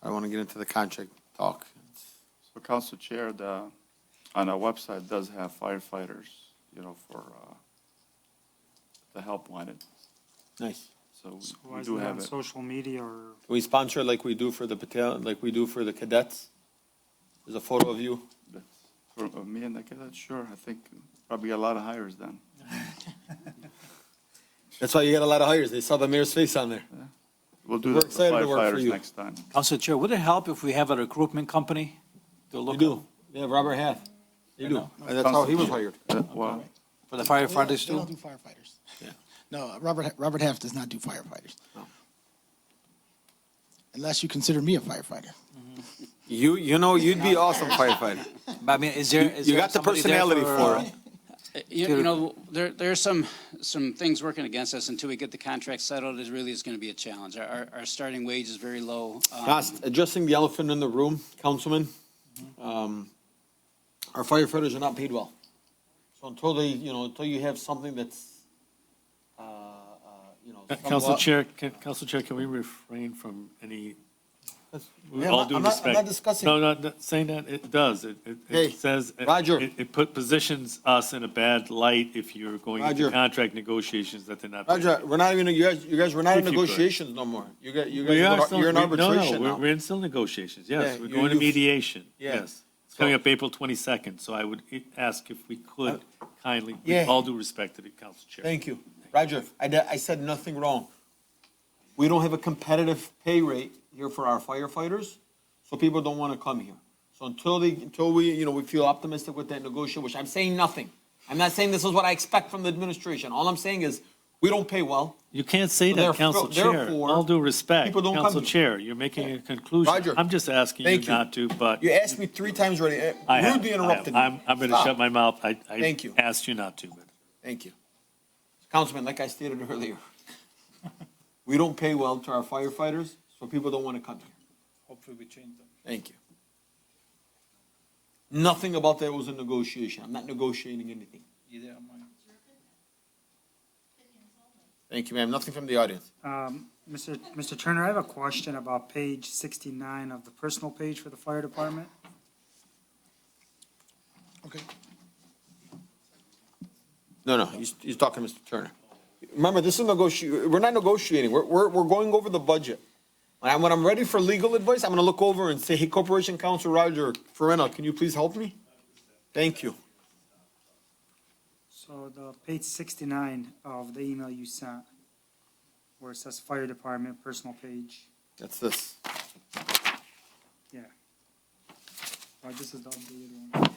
I wanna get into the contract talk. So Council Chair, on our website does have firefighters, for the help wanted. Nice. So So we is do that have on it. social media or? Can we sponsor it like we do for the battalion, like we do for the cadets? There's a photo of you. For me and the cadets, sure, I think probably a lot of hires then. That's why you get a lot of hires. They saw the mayor's face on there. We'll do We're that for excited to work for firefighters you. next time. Council Chair, would it help if we have a recruitment company to You look do. Yeah, Robert Half. You do. And that's how he was hired. Well, for the firefighters They don't too? do firefighters. Yeah. No, Robert Half does not do firefighters. No. Unless you consider me a firefighter. You'd be awesome firefighter. But I mean, is there? You got the personality for it. There's some things working against us until we get the contract settled. It really is gonna be a challenge. Our starting wage is very low. Last, addressing the elephant in the room, Councilman, our firefighters are not paid well. So until until you have something that's, Council somewhat- Chair, can we refrain from any, with Yeah, all I'm due not- I'm not respect? discussing- No, saying that, it does. Hey, It says. Roger. It positions us in a bad light if you're going into Roger. contract negotiations that they're not. paid. Roger, we're not even, you guys, we're not in If you could. negotiations no more. You guys, We are still, you're in arbitration no, now. we're in still negotiations, yes. Yeah, We're you- going to you- mediation, Yeah. yes. It's coming up April 22nd, so I would ask if we could kindly, Yeah. with all due respect to the council chair. Thank you. Roger, I said nothing wrong. We don't have a competitive pay rate here for our firefighters, so people don't want to come here. So until we, we feel optimistic with that negotiation, which I'm saying nothing. I'm not saying this is what I expect from the administration. All I'm saying is, we don't pay well. You can't say that, council chair. therefore, All due respect, people don't come council here. chair, you're making a conclusion. Roger. I'm just asking you Thank you. not to, but You asked me 3 times already, I have. rudely interrupted me. I'm going to Stop. shut my mouth. Thank you. I asked you not to, but. Thank you. Councilman, like I stated earlier, we don't pay well to our firefighters, so people don't want to come here. Hopefully we change them. Thank you. Nothing about that was a negotiation. I'm not negotiating anything. Either am I. Thank you, ma'am. Nothing from the audience. Mr. Turner, I have a question about page 69 of the personal page for the fire department. Okay. No, he's talking to Mr. Turner. Remember, this is we're not negotiating. We're going over the budget. When I'm ready for legal advice, I'm gonna look over and say, hey, Corporation Counsel Roger Farina, can you please help me? Thank you. So the page 69 of the email you sent, where it says fire department, personal page. That's this. Yeah. Oh, this is the updated one.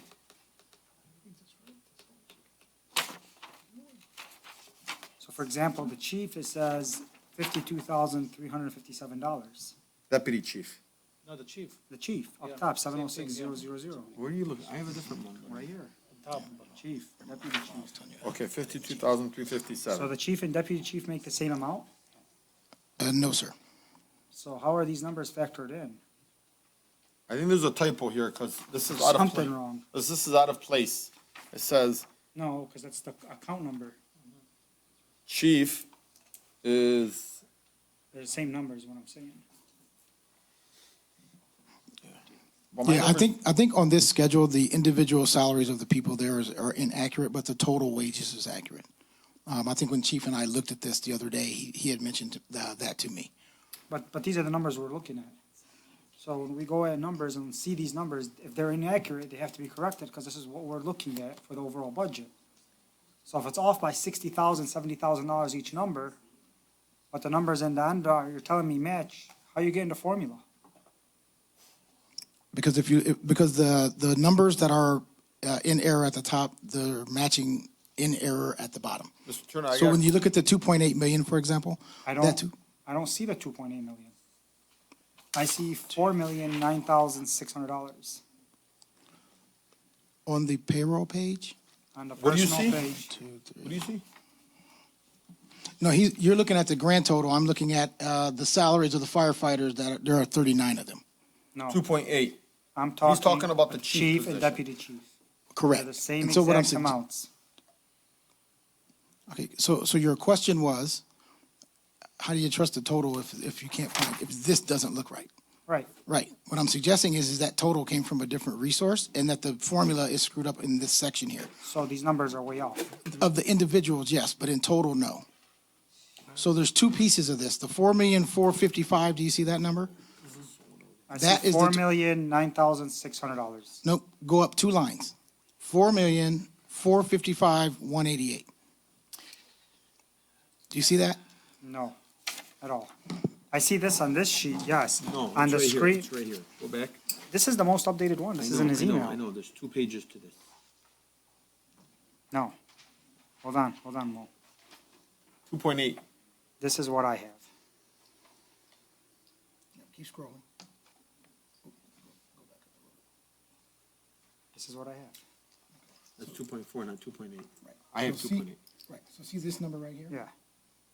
So for example, the chief, it says $52,357. Deputy Chief. No, the chief, The chief, Yeah, up top, same thing, 706,000. Where are you looking? I have a different one. Right here, top. chief, deputy chief. Okay, So 52,357. the chief and deputy chief make the same amount? No, sir. So how are these numbers factored in? I think there's a typo here, because this is out of place. Something wrong. This is out of place. It says No, because that's the account number. chief is, They're the same numbers, what I'm saying. well, my Yeah, numbers- I think on this schedule, the individual salaries of the people there are inaccurate, but the total wages is accurate. I think when Chief and I looked at this the other day, he had mentioned that to me. But these are the numbers we're looking at. So when we go at numbers and see these numbers, if they're inaccurate, they have to be corrected, because this is what we're looking at for the overall budget. So if it's off by $60,000, $70,000 each number, but the numbers in the end are, you're telling me match, how you getting the formula? Because because the numbers that are in error at the top, they're matching in error at the bottom. Mr. Turner, I So got, when you look at the 2.8 million, for example, I that don't, too, I don't see the 2.8 million. I see $4,009,600 on the payroll page, on the What do you personal see? page. what do you see? no, you're looking at the grand total. I'm looking at the salaries of the firefighters there are 39 of them. No, 2.8. I'm talking. talking about the chief and position. deputy chief. They're Correct. the same And so what I'm exact amounts. Okay, so your question was, how do you trust the total if you can't find, if this doesn't look right? Right. Right. What I'm suggesting is that total came from a different resource and that the formula is screwed up in this section here. So these numbers are way off. Of the individuals, yes, but in total, no. So there's two pieces of this. The 4,455,000, do you see that number? I That see is the t- $4,009,600. Nope, go up two lines. 4,455,188. Do you see that? No, at all. I see this on this sheet, yes. No, On it's the right here, screen, it's right here. Go back. this is the most updated one. This is in his I email. know, there's 2 pages to this. No. Hold on, Mo. 2.8. This is what I have. Keep scrolling. This is what I have. That's 2.4, not 2.8. Right. I have So see- 2.8. Right, so see this number right here? Yeah,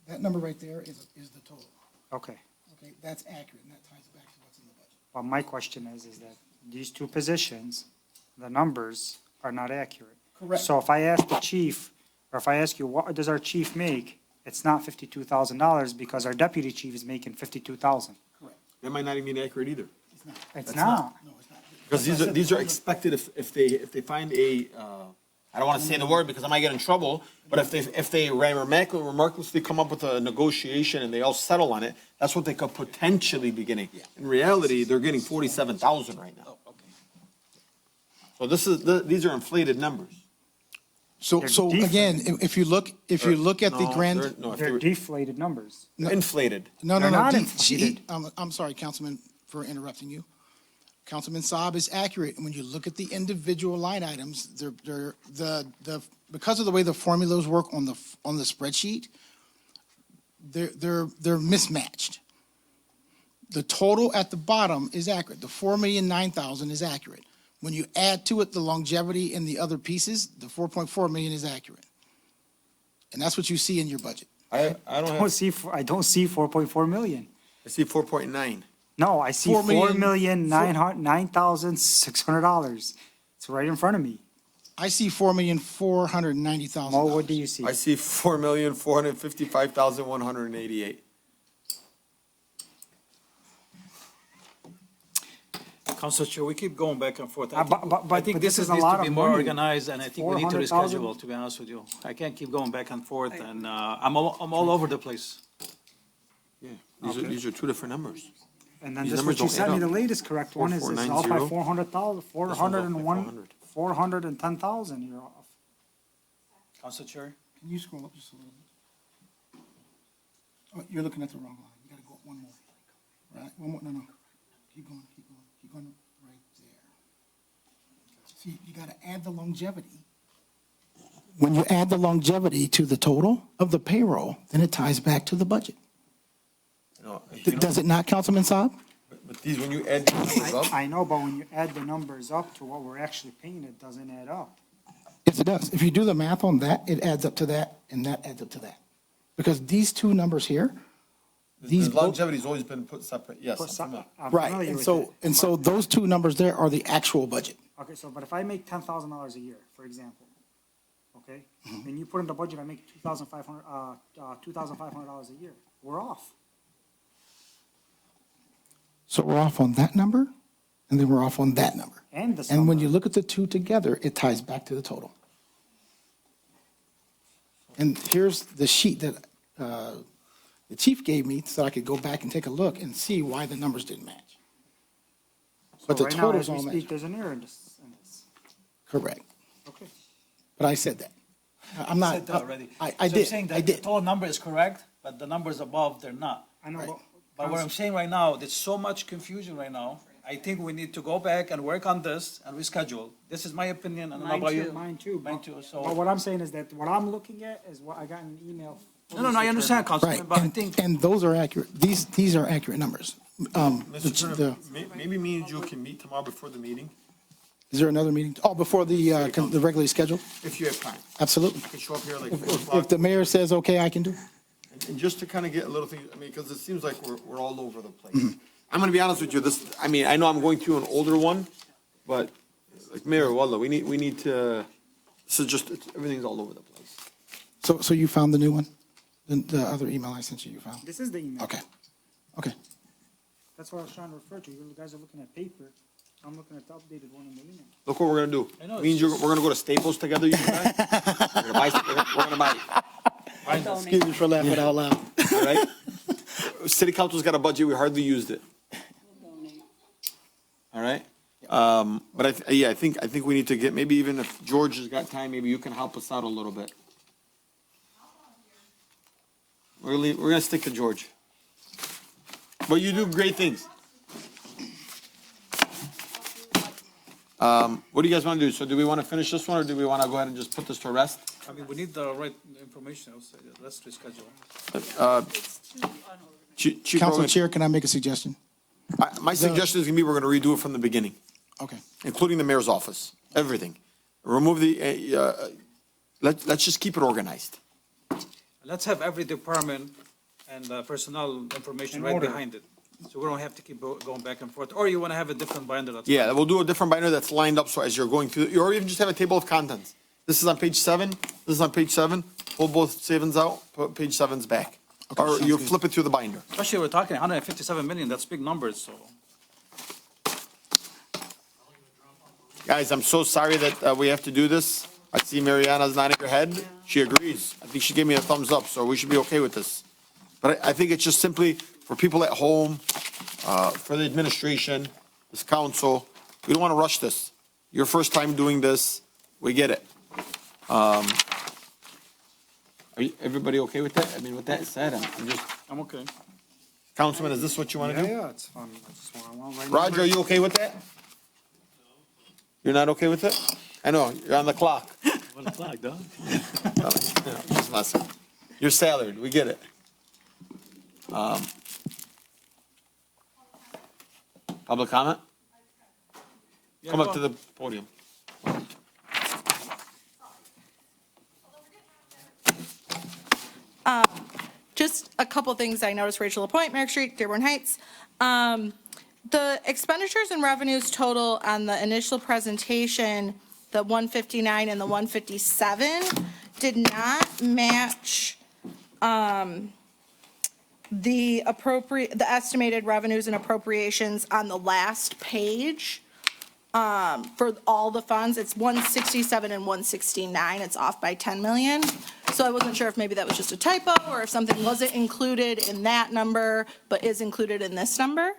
That number right there is the total. okay. Okay, that's accurate, and that ties back to what's in the budget. But my question is that these two positions, the numbers are not accurate. Correct. So if I ask the chief, or if I ask you, what does our chief make? It's not $52,000 because our deputy chief is making $52,000. Correct. That might not even be accurate either. It's not. No, it's not. Because these are expected if they find a, I don't want to say the word because I might get in trouble, but if they remarkably come up with a negotiation and they all settle on it, that's what they could potentially be getting. In reality, they're getting 47,000 right now. So these are inflated numbers. So They're again, if you look at the grand, They're deflated numbers. Inflated. no, they're not D- inflated. I'm sorry, Councilman, for interrupting you. Councilman Saab is accurate. When you look at the individual line items, they're because of the way the formulas work on the spreadsheet, they're mismatched. The total at the bottom is accurate. The 4,009,000 is accurate. When you add to it the longevity and the other pieces, the 4.4 million is accurate. And that's what you see in your budget. I don't have, I don't see 4.4 million. I see 4.9. No, I see $4,909,600. It's right in front of me. I see $4,490,000. Mo, what do you see? I see 4,455,188. Council Chair, we keep going back and forth. but I think this this is a needs lot to be of more money. organized, and I think we need to 400,000? reschedule, to be honest with you. I can't keep going back and forth, and I'm all over the place. yeah, these are 2 different numbers. And then These this, numbers what you don't sent me, add the up. latest correct one is it's off by 4490. 400,000, 401, 410,000 you're off. Council Chair? Can you scroll up just a little bit? Oh, you're looking at the wrong line. You gotta go up one more. Right, one more, no. Keep going right there. See, you gotta add the longevity. When you add the longevity to the total of the payroll, then it ties back to the budget. Does it not, Councilman Saab? But these, when you add these numbers up, I know, but when you add the numbers up to what we're actually paying, it doesn't add up. Yes, it does. If you do the math on that, it adds up to that, and that adds up to that. Because these two numbers here These The longevity's always been put separate, yes. I'm familiar. I'm Right, familiar and with so, that. and so those two numbers there are the actual budget. Okay, so, but if I make $10,000 a year, for example, okay? Mm-hmm. And you put in the budget, I make $2,500 a year, we're off. So we're off on that number, and then we're off on that number. And the And when summer. you look at the two together, it ties back to the total. And here's the sheet that the chief gave me so I could go back and take a look and see why the numbers didn't match. But So the right now, totals as we all speak, match. there's an error in this, Correct. okay. But I said that. I'm not. Said that already. I So you're did, saying I that the did. total number is correct, but the numbers above, they're not. I know, Right. But what I'm saying right now, there's so much confusion right now. I think we need to go back and work on this and reschedule. This is my opinion, and how about you? Mine too. Mine too, But so. what I'm saying is that what I'm looking at is what I got in an email. from No, I Mr. understand, Turner. Councilman, Right, but I and, think, and those are accurate. These are accurate numbers. Mr. Turner, the- maybe me and you can meet tomorrow before the meeting, Is there another meeting? Oh, before the regularly scheduled? if you have time. Absolutely. I can show up here like If 4 if o'clock. the mayor says, okay, I can do. And just to kind of get a little thing, I mean, because it seems like we're all over the place. I'm gonna be honest with you, I mean, I know I'm going to an older one, but like Mayor Wallah, we need to, everything's all over the place. So you found the new one? The other email I sent you found? This is the email. Okay, okay. That's what I was trying to refer to. You guys are looking at paper. I'm looking at the updated one in the email. Look what we're gonna do. I know, Means it's we're gonna go to Staples together, you and I. We're gonna buy, Excuse me for laughing out loud. all right? City council's got a budget, we hardly used it. All right? But I think we need to get, maybe even if George has got time, maybe you can help us out a little bit. We're gonna stick to George. But you do great things. What do you guys wanna do? So do we wanna finish this one, or do we wanna go ahead and just put this to rest? I mean, we need the right information, I'll say, let's reschedule. Chief Council Rogan, Chair, can I make a suggestion? my suggestion is gonna be, we're gonna redo it from the beginning, Okay. including the mayor's office, everything. Remove let's just keep it organized. Let's have every department and personnel information In right order. behind it. So we don't have to keep going back and forth, or you want to have a different binder that's. Yeah, we'll do a different binder that's lined up, so as you're going through, or even just have a table of contents. This is on page 7, this is on page 7, pull both sevens out, put page 7's back. Or sounds you good. flip it through the binder. Especially we're talking 157 million, that's big numbers, so. Guys, I'm so sorry that we have to do this. I see Mariana's nodding her head. She agrees. I think she gave me a thumbs up, so we should be okay with this. But I think it's just simply for people at home, for the administration, this council. We don't want to rush this. Your first time doing this, we get it. Are everybody okay with that? I mean, with that said, I'm just, I'm okay. Councilman, is this what you want to do? Yeah, it's fun. I just want right Roger, are you okay with that? You're not okay with it? I know, you're on the clock. 1 o'clock, dog. Just messing. You're salaried, we get it. Public comment? Yeah, Come go up to on. the podium. Just a couple things I noticed, Rachel LaPointe, Merrick Street, Dearborn Heights. The expenditures and revenues total on the initial presentation, the 159 and the 157, did not match the estimated revenues and appropriations on the last page. For all the funds, it's 167 and 169, it's off by 10 million. So I wasn't sure if maybe that was just a typo, or if something wasn't included in that number, but is included in this number.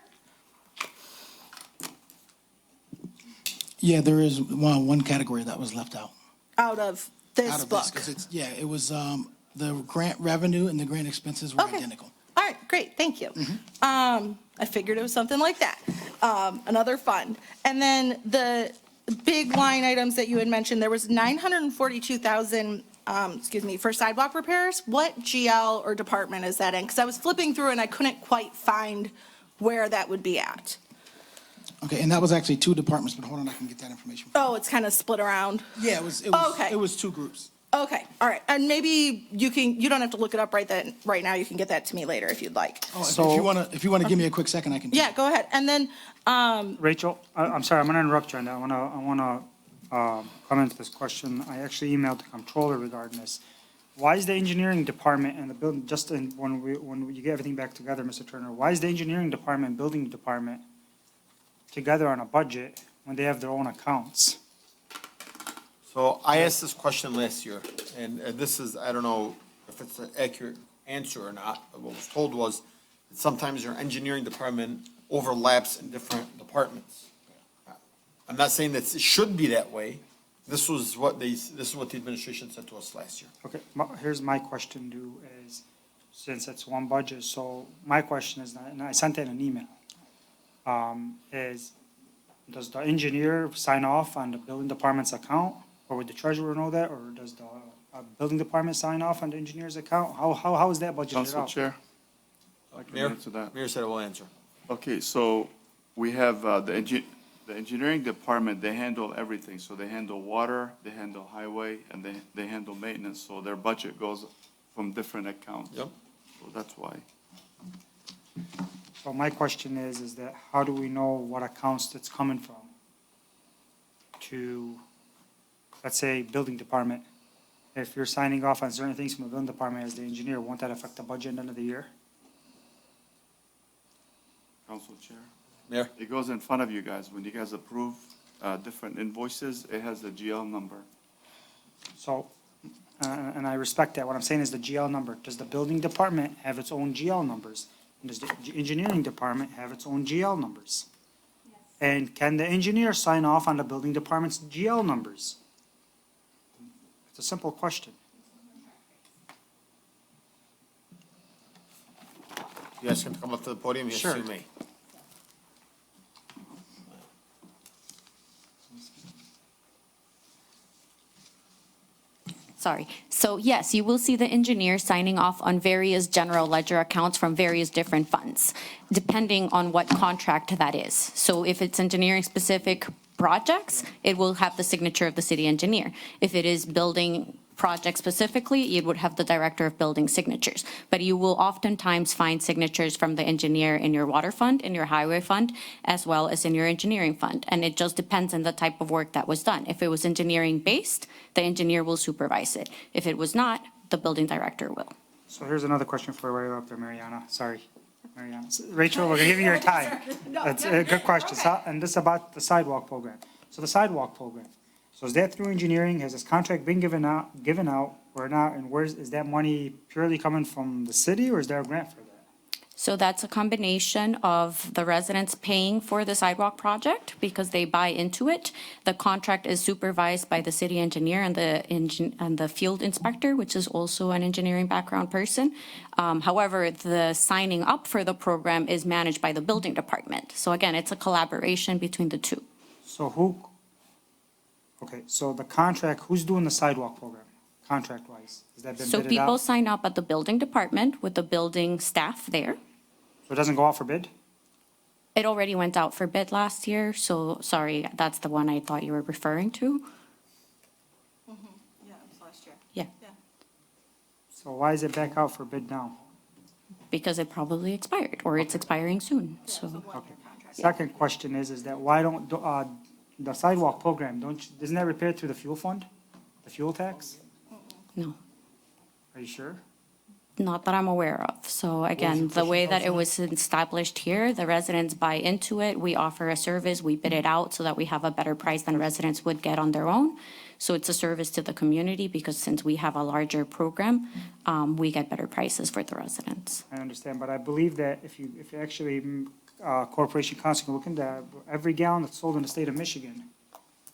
Yeah, there is one category that was left out. Out of this Out of book. this, because it's, yeah, it was, the grant revenue and the grant expenses were Okay. identical. All right, great, thank you. I figured it was something like that, another fund. And then the big line items that you had mentioned, there was 942,000, for sidewalk repairs. What GL or department is that in? Because I was flipping through and I couldn't quite find where that would be at. Okay, and that was actually two departments, but hold on, I can get that information. Oh, it's kind of split around. Yeah, it was Okay. it was two groups. Okay, all right, and maybe you don't have to look it up right now, you can get that to me later if you'd like. Oh, if you wanna give me a quick second, I can. Yeah, go ahead, and then, Rachel, I'm sorry, I'm gonna interrupt you on that. I wanna comment to this question. I actually emailed the comptroller regarding this. Why is the engineering department and the building, when you get everything back together, Mr. Turner, why is the engineering department and building department together on a budget when they have their own accounts? So I asked this question last year, and this is, I don't know if it's an accurate answer or not. What was told was that sometimes your engineering department overlaps in different departments. I'm not saying that it should be that way. This is what the administration said to us last year. Okay, here's my question to is, since it's one budget, so my question is, and I sent in an email, is, does the engineer sign off on the building department's account? Or would the treasurer know that, or does the building department sign off on the engineer's account? How is that budgeted Council out? Chair? I can Mayor? answer that. Mayor said it will answer. Okay, so we have the engineering department, they handle everything. So they handle water, they handle highway, and they handle maintenance. So their budget goes from different accounts. Yep. So that's why. So my question is that how do we know what accounts it's coming from? To, let's say, building department. If you're signing off on certain things from the building department as the engineer, won't that affect the budget at the end of the year? Council Chair? Mayor? It goes in front of you guys. When you guys approve different invoices, it has the GL number. So, and I respect that. What I'm saying is the GL number. Does the building department have its own GL numbers? And does the engineering department have its own GL numbers? And can the engineer sign off on the building department's GL numbers? It's a simple question. You guys can come up to the podium? Yes, Sure. you may. Sorry. So yes, you will see the engineer signing off on various general ledger accounts from various different funds, depending on what contract that is. So if it's engineering specific projects, it will have the signature of the city engineer. If it is building project specifically, it would have the director of building signatures. But you will oftentimes find signatures from the engineer in your water fund, in your highway fund, as well as in your engineering fund. And it just depends on the type of work that was done. If it was engineering based, the engineer will supervise it. If it was not, the building director will. So here's another question for you right up there, Mariana. Sorry, Mariana. Rachel, we're gonna give you your time. That's a good question. So, and this is about the sidewalk program. So the sidewalk program. So is that through engineering? Has this contract been given out or not? And is that money purely coming from the city or is there a grant for that? So that's a combination of the residents paying for the sidewalk project because they buy into it. The contract is supervised by the city engineer and the field inspector, which is also an engineering background person. However, the signing up for the program is managed by the building department. So again, it's a collaboration between the two. So the contract, who's doing the sidewalk program, contract-wise? Has that been So bidded people out? sign up at the building department with the building staff there. So it doesn't go out for bid? It already went out for bid last year, so sorry, that's the one I thought you were referring to. Yeah, it was last year. Yeah, So why is it back out for bid now? because it probably expired, or it's expiring soon, so. Second question is that why don't, the sidewalk program, isn't that repaired through the fuel fund? The fuel tax? No, Are you sure? not that I'm aware of. So again, the way that it was established here, the residents buy into it. We offer a service, we bid it out so that we have a better price than residents would get on their own. So it's a service to the community because since we have a larger program, we get better prices for the residents. I understand, but I believe that if you actually, Corporation Council can look into every gallon that's sold in the state of Michigan,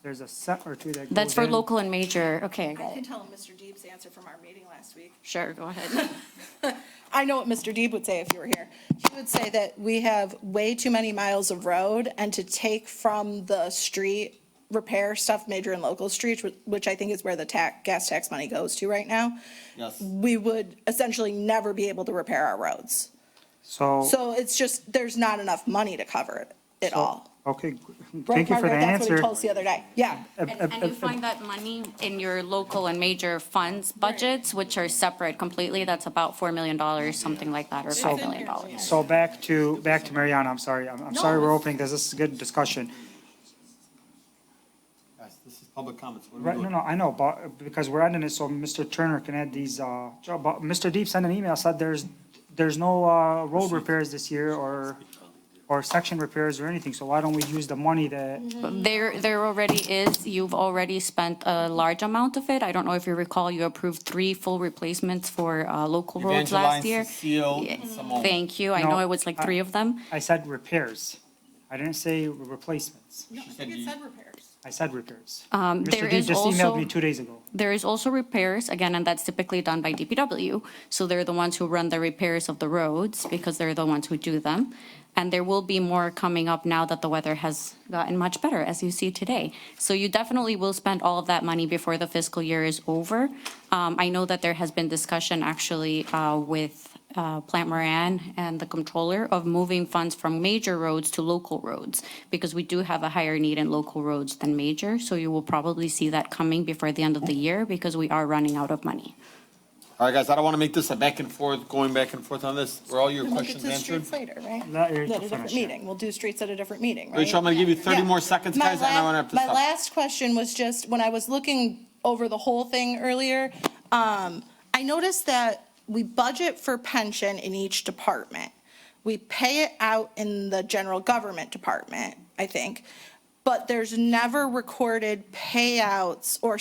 there's a cent or two that goes That's for in. local and major, okay, I I got can it. tell him Mr. Deeb's answer from our meeting last week. Sure, go ahead. I know what Mr. Deeb would say if you were here. He would say that we have way too many miles of road, and to take from the street repair stuff, major and local streets, which I think is where the gas tax money goes to right now, Yes. we would essentially never be able to repair our roads. So it's just, there's not enough money to cover it at all. Okay, Right, thank you for the Margaret? That's what he answer. told us the other day. Yeah. And you find that money in your local and major funds budgets, which are separate completely, that's about $4 million, something like that, or $5 million. So back to Mariana, I'm sorry. I'm sorry we're opening this. This is a good discussion. Yes, this is public comments. What are we Right, no, doing? no, I know, but because we're ending it, so Mr. Turner can add these, but Mr. Deep sent an email, said there's no, road repairs this year or section repairs or anything, so why don't we use the money that, There already is, you've already spent a large amount of it. I don't know if you recall, you approved 3 full replacements for local roads last Evangeline, year. Cecile, and Simone. Thank you, I know No, it was like 3 of them. I said repairs. I didn't say replacements. No, I think it said repairs. I said repairs. There Mr. Deep is just emailed also- me 2 days ago. There is also repairs, again, and that's typically done by DPW. So they're the ones who run the repairs of the roads because they're the ones who do them. And there will be more coming up now that the weather has gotten much better, as you see today. So you definitely will spend all of that money before the fiscal year is over. I know that there has been discussion actually with Plant Moran and the controller of moving funds from major roads to local roads, because we do have a higher need in local roads than major. So you will probably see that coming before the end of the year because we are running out of money. All right, guys, I don't want to make this a back and forth, going back and forth on this. Were all your We'll get questions to the answered? streets later, right? Let Eric At a different finish. meeting. We'll do streets at a different meeting, right? Rachel, I'm going to give you 30 Yeah. more seconds, guys, and I want to have to My stop. last question was just, when I was looking over the whole thing earlier, I noticed that we budget for pension in each department. We pay it out in the general government department, I think, but there's never recorded payouts or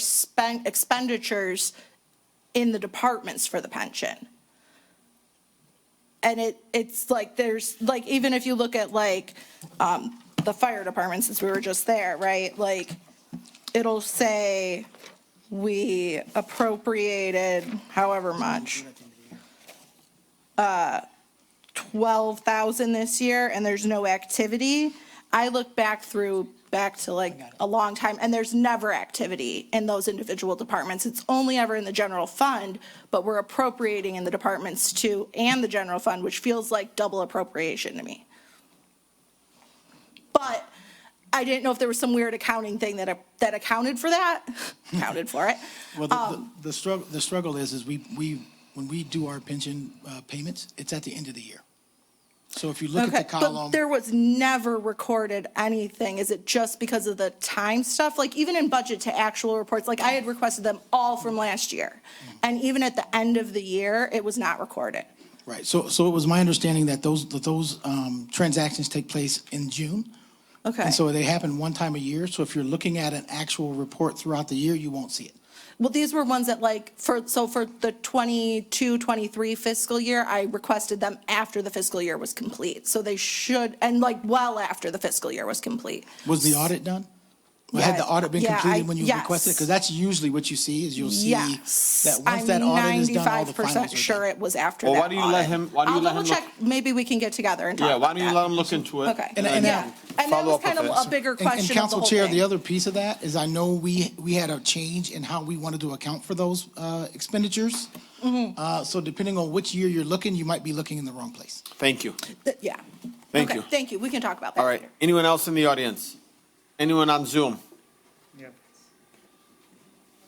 expenditures in the departments for the pension. And it's like, there's, like, even if you look at like, the fire department, since we were just there, right? Like, it'll say we appropriated however much, 12,000 this year, and there's no activity. I look back to like a long time, and there's never activity in those individual departments. It's only ever in the general fund, but we're appropriating in the departments too, and the general fund, which feels like double appropriation to me. But I didn't know if there was some weird accounting thing that accounted for that, accounted for it. Well, the struggle is when we do our pension payments, it's at the end of the year. So if you look at the But column, there was never recorded anything. Is it just because of the time stuff? Like even in budget to actual reports, like I had requested them all from last year. And even at the end of the year, it was not recorded. right, so it was my understanding that those transactions take place in June. Okay. And so they happen one time a year, so if you're looking at an actual report throughout the year, you won't see it. Well, these were ones that like, for the 22, 23 fiscal year, I requested them after the fiscal year was complete. So they should, and like well after the fiscal year was complete. Was the audit done? Had the audit been Yeah, completed when you yes. requested? Because that's usually what you see, is you'll see Yes. that once that audit is done, all the I'm finals 95% are sure done. it was after Well, that why don't you let audit. him- why don't you let him I'll double check, maybe we can get together and talk Yeah, about why don't you that. let them look into it? Okay, And- yeah. and- And that follow was up kind with of it. a bigger And question of the Council whole Chair, thing. the other piece of that is I know we had a change in how we wanted to account for those expenditures. Mm-hmm. So depending on which year you're looking, you might be looking in the wrong place. Thank you. Yeah. Thank Okay, you. thank you. We can talk about that All right, later. anyone else in the audience? Anyone on Zoom? Yeah.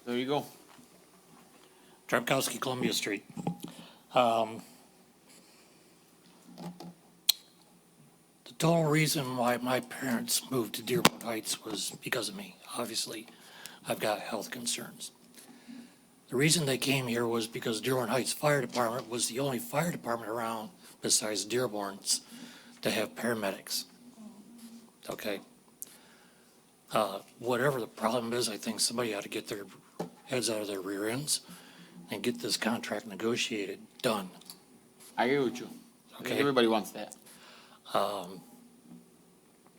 There you go. Drabkowski, Columbia Street. The total reason why my parents moved to Dearborn Heights was because of me. Obviously, I've got health concerns. The reason they came here was because Dearborn Heights Fire Department was the only fire department around besides Dearborn's to have paramedics. Okay? Whatever the problem is, I think somebody ought to get their heads out of their rear ends and get this contract negotiated, done. I agree with you. I think Okay. everybody wants that.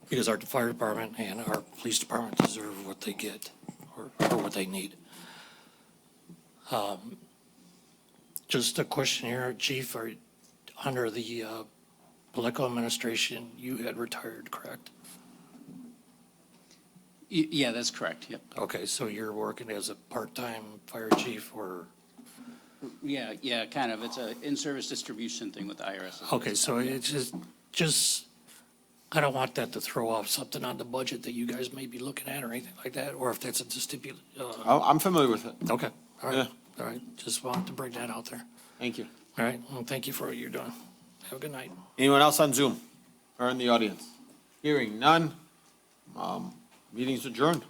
Because our fire department and our police department deserve what they get or what they need. Just a question here, Chief, under the political administration, you had retired, correct? Yeah, that's correct, yep. Okay, so you're working as a part-time fire chief or, Yeah, kind of. It's a in-service distribution thing with the IRS. okay, so it's just I don't want that to throw off something on the budget that you guys may be looking at or anything like that, or if that's a stipulation. I'm familiar with it. Okay, all Yeah. right, all right. Just wanted to bring that out there. Thank you. All right, well, thank you for what you're doing. Have a good night. Anyone else on Zoom or in the audience? Hearing none. Meeting's adjourned.